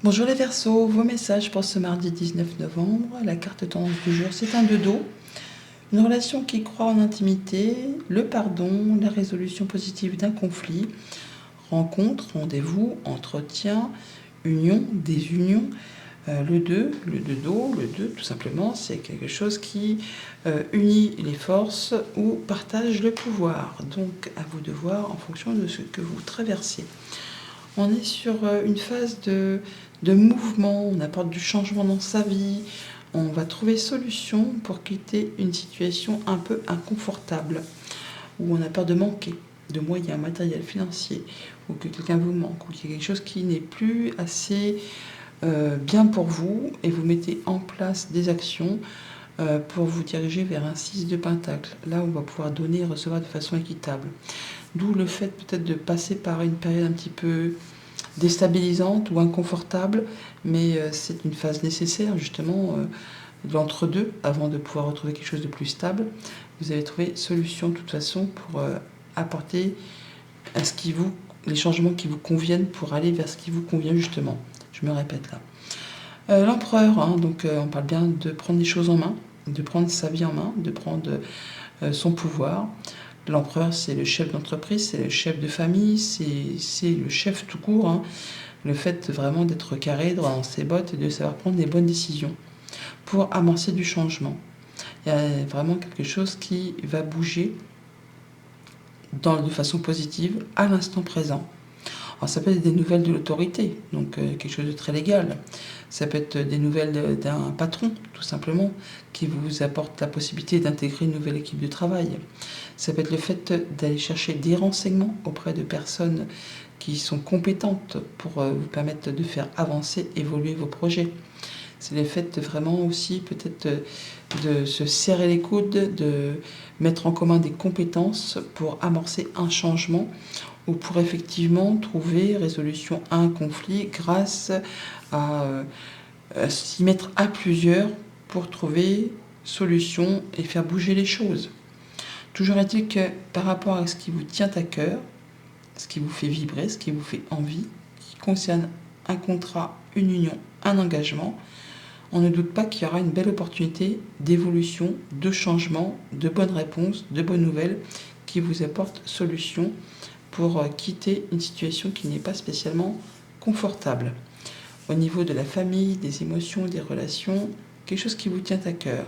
A: Bonjour les Verseaux, vos messages pour ce mardi 19 novembre. La carte tendance du jour, c'est un 2 dos. Une relation qui croit en intimité, le pardon, la résolution positive d'un conflit rencontre, rendez-vous, entretien, union, désunion. Le 2, le 2 d'eau, le 2 tout simplement, c'est quelque chose qui unit les forces ou partage le pouvoir. Donc à vous de voir en fonction de ce que vous traversez. On est sur une phase de mouvement, on apporte du changement dans sa vie, on va trouver solution pour quitter une situation un peu inconfortable, où on a peur de manquer de moyens matériels, financiers, ou que quelqu'un vous manque, ou qu'il y a quelque chose qui n'est plus assez bien pour vous, et vous mettez en place des actions pour vous diriger vers un 6 de pentacle, là où on va pouvoir donner et recevoir de façon équitable. D'où le fait peut-être de passer par une période un petit peu déstabilisante ou inconfortable, mais c'est une phase nécessaire justement de l'entre-deux avant de pouvoir retrouver quelque chose de plus stable. Vous allez trouver solution de toute façon pour apporter à les changements qui vous conviennent pour aller vers ce qui vous convient justement. Je me répète là. L'empereur, hein, donc on parle bien de prendre les choses en main, de prendre sa vie en main, de prendre son pouvoir. L'empereur, c'est le chef d'entreprise, c'est le chef de famille, c'est le chef tout court. Hein. Le fait vraiment d'être carré, droit dans ses bottes et de savoir prendre des bonnes décisions pour amorcer du changement. Il y a vraiment quelque chose qui va bouger de façon positive à l'instant présent. Alors ça peut être des nouvelles de l'autorité, donc quelque chose de très légal. Ça peut être des nouvelles d'un patron, tout simplement, qui vous apporte la possibilité d'intégrer une nouvelle équipe de travail. Ça peut être le fait d'aller chercher des renseignements auprès de personnes qui sont compétentes pour vous permettre de faire avancer, évoluer vos projets. C'est le fait vraiment aussi peut-être de se serrer les coudes, de mettre en commun des compétences pour amorcer un changement ou pour effectivement trouver résolution à un conflit grâce à s'y mettre à plusieurs pour trouver solution et faire bouger les choses. Toujours est-il que par rapport à ce qui vous tient à cœur, ce qui vous fait vibrer, ce qui vous fait envie, qui concerne un contrat, une union, un engagement, on ne doute pas qu'il y aura une belle opportunité d'évolution, de changement, de bonnes réponses, de bonnes nouvelles qui vous apportent solution pour quitter une situation qui n'est pas spécialement confortable. Au niveau de la famille, des émotions, des relations, quelque chose qui vous tient à cœur,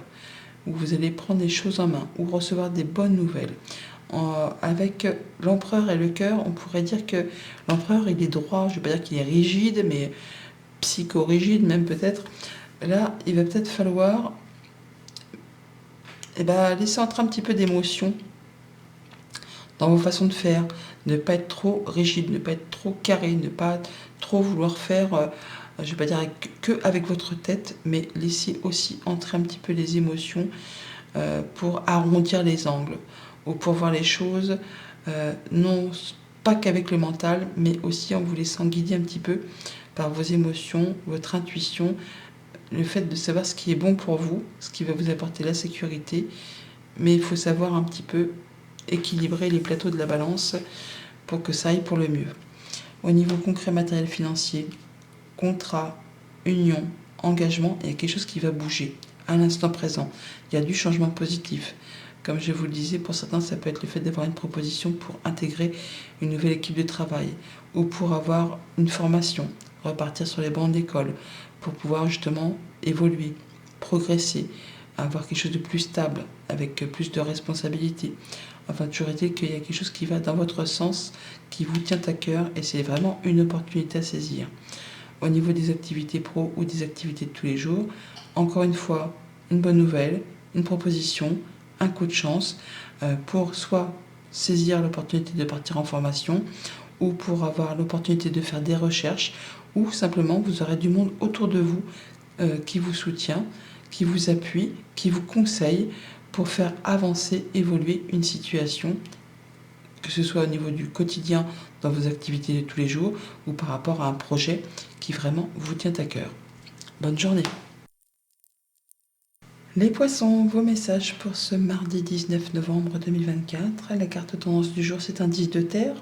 A: où vous allez prendre les choses en main, ou recevoir des bonnes nouvelles. Avec l'empereur et le cœur, on pourrait dire que l'empereur, il est droit, je ne vais pas dire qu'il est rigide, mais psycho-rigide même peut-être. Là, il va peut-être falloir laisser entrer un petit peu d'émotion dans vos façons de faire, ne pas être trop rigide, ne pas être trop carré, ne pas trop vouloir faire, je ne vais pas dire que avec votre tête, mais laisser aussi entrer un petit peu les émotions pour arrondir les angles, ou pour voir les choses, non pas qu'avec le mental, mais aussi en vous laissant guider un petit peu par vos émotions, votre intuition, le fait de savoir ce qui est bon pour vous, ce qui va vous apporter la sécurité, mais il faut savoir un petit peu équilibrer les plateaux de la balance pour que ça aille pour le mieux. Au niveau concret, matériel, financier, contrat, union, engagement, il y a quelque chose qui va bouger à l'instant présent. Il y a du changement positif. Comme je vous le disais, pour certains, ça peut être le fait d'avoir une proposition pour intégrer une nouvelle équipe de travail ou pour avoir une formation, repartir sur les bancs d'école, pour pouvoir justement évoluer, progresser, avoir quelque chose de plus stable, avec plus de responsabilités. Enfin, toujours est-il qu'il y a quelque chose qui va dans votre sens, qui vous tient à cœur, et c'est vraiment une opportunité à saisir. Au niveau des activités pro ou des activités de tous les jours, encore une fois, une bonne nouvelle, une proposition, un coup de chance pour soit saisir l'opportunité de partir en formation ou pour avoir l'opportunité de faire des recherches ou simplement vous aurez du monde autour de vous qui vous soutient, qui vous appuie, qui vous conseille pour faire avancer, évoluer une situation, que ce soit au niveau du quotidien dans vos activités de tous les jours ou par rapport à un projet qui vraiment vous tient à cœur. Bonne journée. Les poissons, vos messages pour ce mardi 19 novembre 2024. La carte tendance du jour, c'est un 10 de terre.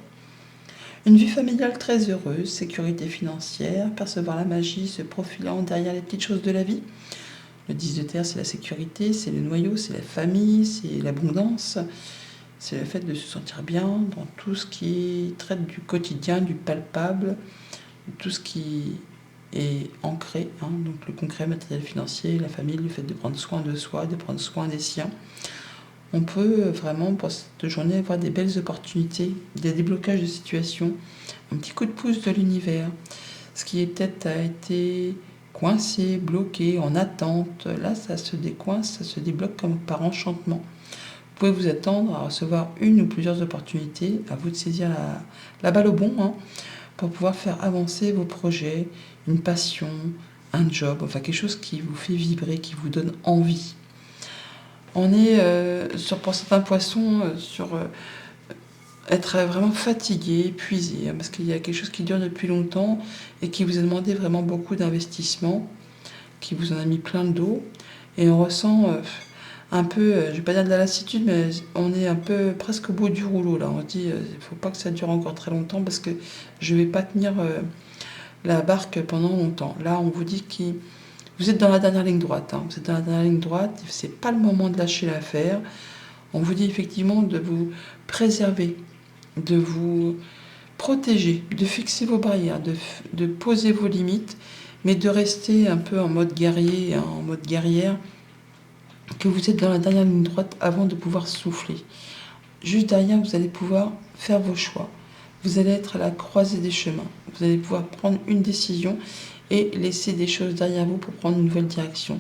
A: Une vie familiale très heureuse, sécurité financière, percevoir la magie se profilant derrière les petites choses de la vie. Le 10 de terre, c'est la sécurité, c'est le noyau, c'est la famille, c'est l'abondance. c'est le fait de se sentir bien dans tout ce qui traite du quotidien, du palpable, tout ce qui est ancré, hein, donc le concret, matériel, financier, la famille, le fait de prendre soin de soi, de prendre soin des siens. On peut vraiment, pour cette journée, avoir des belles opportunités, des déblocages de situations, un petit coup de pouce de l'univers. Ce qui est peut-être a été coincé, bloqué, en attente, là, ça se décoince, ça se débloque comme par enchantement. Vous pouvez vous attendre à recevoir une ou plusieurs opportunités, à vous de saisir la balle au bon, hein, pour pouvoir faire avancer vos projets, une passion, un job, enfin quelque chose qui vous fait vibrer, qui vous donne envie. On est, pour certains poissons, sur être vraiment fatigué, épuisé, hein, parce qu'il y a quelque chose qui dure depuis longtemps et qui vous a demandé vraiment beaucoup d'investissement, qui vous en a mis plein le dos. Et on ressent un peu, je ne vais pas dire de la lassitude, mais on est un peu presque au bout du rouleau. Là. On se dit, il ne faut pas que ça dure encore très longtemps parce que je ne vais pas tenir la barque pendant longtemps. Là, on vous dit que vous êtes dans la dernière ligne droite. Hein. Vous êtes dans la dernière ligne droite, ce n'est pas le moment de lâcher l'affaire. On vous dit effectivement de vous préserver, de vous protéger, de fixer vos barrières, de poser vos limites, mais de rester un peu en mode guerrier, hein, en mode guerrière, que vous êtes dans la dernière ligne droite avant de pouvoir souffler. Juste derrière, vous allez pouvoir faire vos choix. Vous allez être à la croisée des chemins. Vous allez pouvoir prendre une décision et laisser des choses derrière vous pour prendre une nouvelle direction.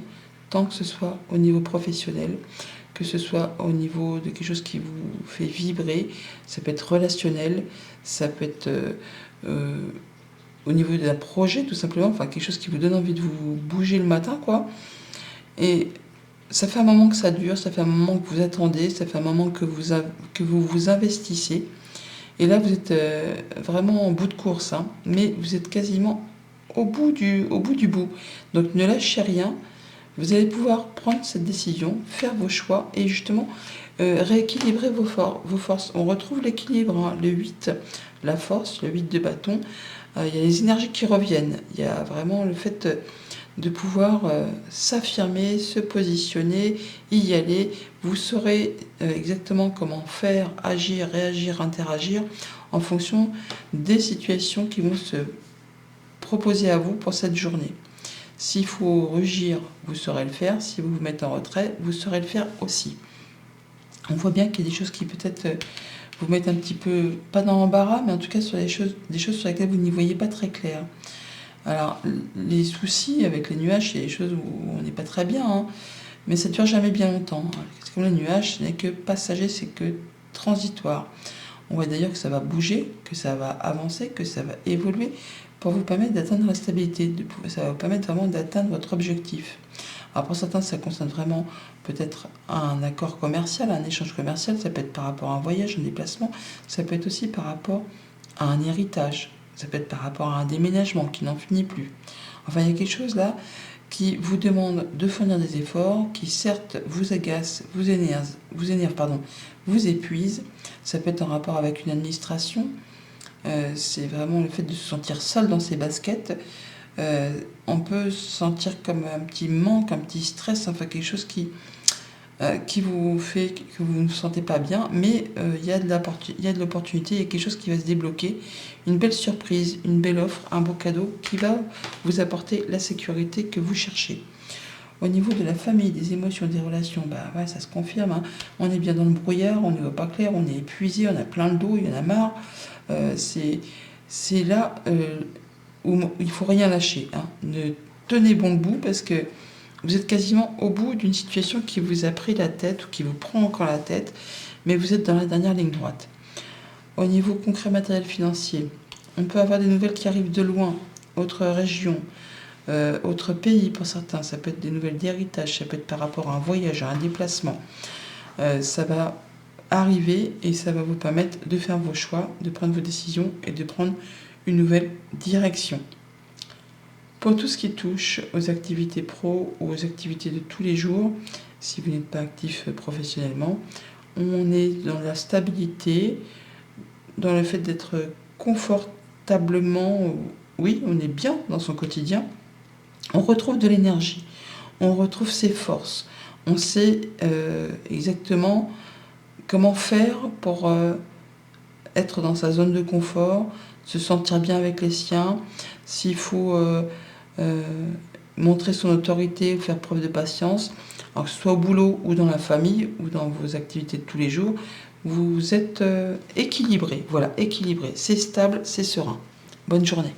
A: Tant que ce soit au niveau professionnel, que ce soit au niveau de quelque chose qui vous fait vibrer, ça peut être relationnel, ça peut être au niveau d'un projet tout simplement, enfin quelque chose qui vous donne envie de vous bouger le matin, quoi. Et ça fait un moment que ça dure, ça fait un moment que vous attendez, ça fait un moment que vous vous investissez. Et là, vous êtes vraiment en bout de course, hein, mais vous êtes quasiment au bout du bout. Donc ne lâchez rien, vous allez pouvoir prendre cette décision, faire vos choix et justement rééquilibrer vos forces. On retrouve l'équilibre, hein, le 8, la force, le 8 de bâton. Il y a les énergies qui reviennent, il y a vraiment le fait de pouvoir s'affirmer, se positionner, y aller. Vous saurez exactement comment faire, agir, réagir, interagir en fonction des situations qui vont se proposer à vous pour cette journée. S'il faut rugir, vous saurez le faire. Si vous vous mettez en retrait, vous saurez le faire aussi. On voit bien qu'il y a des choses qui peut-être vous mettent un petit peu, pas dans l'embarras, mais en tout cas sur des choses sur lesquelles vous n'y voyez pas très clair. Alors, les soucis avec les nuages, c'est des choses où on n'est pas très bien, hein, mais ça ne dure jamais bien longtemps. C'est comme les nuages, ce n'est que passager, c'est que transitoire. On voit d'ailleurs que ça va bouger, que ça va avancer, que ça va évoluer pour vous permettre d'atteindre la stabilité. Ça va vous permettre vraiment d'atteindre votre objectif. Alors pour certains, ça concerne vraiment peut-être un accord commercial, un échange commercial, ça peut être par rapport à un voyage, un déplacement, ça peut être aussi par rapport à un héritage. Ça peut être par rapport à un déménagement qui n'en finit plus. Enfin, il y a quelque chose là qui vous demande de fournir des efforts, qui certes vous agace, vous énerve, vous épuise. Ça peut être en rapport avec une administration. C'est vraiment le fait de se sentir seul dans ses baskets. On peut se sentir comme un petit manque, un petit stress, enfin quelque chose qui vous fait que vous ne vous sentez pas bien, mais il y a de l'opportunité, il y a quelque chose qui va se débloquer, une belle surprise, une belle offre, un beau cadeau qui va vous apporter la sécurité que vous cherchez. Au niveau de la famille, des émotions, des relations, ouais, ça se confirme, hein. On est bien dans le brouillard, on ne voit pas clair, on est épuisé, on a plein le dos, il y en a marre. C'est là où il ne faut rien lâcher, hein. Ne tenez bon debout parce que vous êtes quasiment au bout d'une situation qui vous a pris la tête ou qui vous prend encore la tête, mais vous êtes dans la dernière ligne droite. Au niveau concret matériel financier, on peut avoir des nouvelles qui arrivent de loin, autre région, autre pays pour certains. Ça peut être des nouvelles d'héritage, ça peut être par rapport à un voyage, à un déplacement. Ça va arriver et ça va vous permettre de faire vos choix, de prendre vos décisions et de prendre une nouvelle direction. Pour tout ce qui touche aux activités pro ou aux activités de tous les jours, si vous n'êtes pas actif professionnellement, on est dans la stabilité, dans le fait d'être confortablement, oui, on est bien dans son quotidien. On retrouve de l'énergie, on retrouve ses forces, on sait exactement Comment faire pour être dans sa zone de confort, se sentir bien avec les siens, s'il faut montrer son autorité ou faire preuve de patience, alors que ce soit au boulot ou dans la famille ou dans vos activités de tous les jours, vous êtes équilibré. Voilà, équilibré, c'est stable, c'est serein. Bonne journée.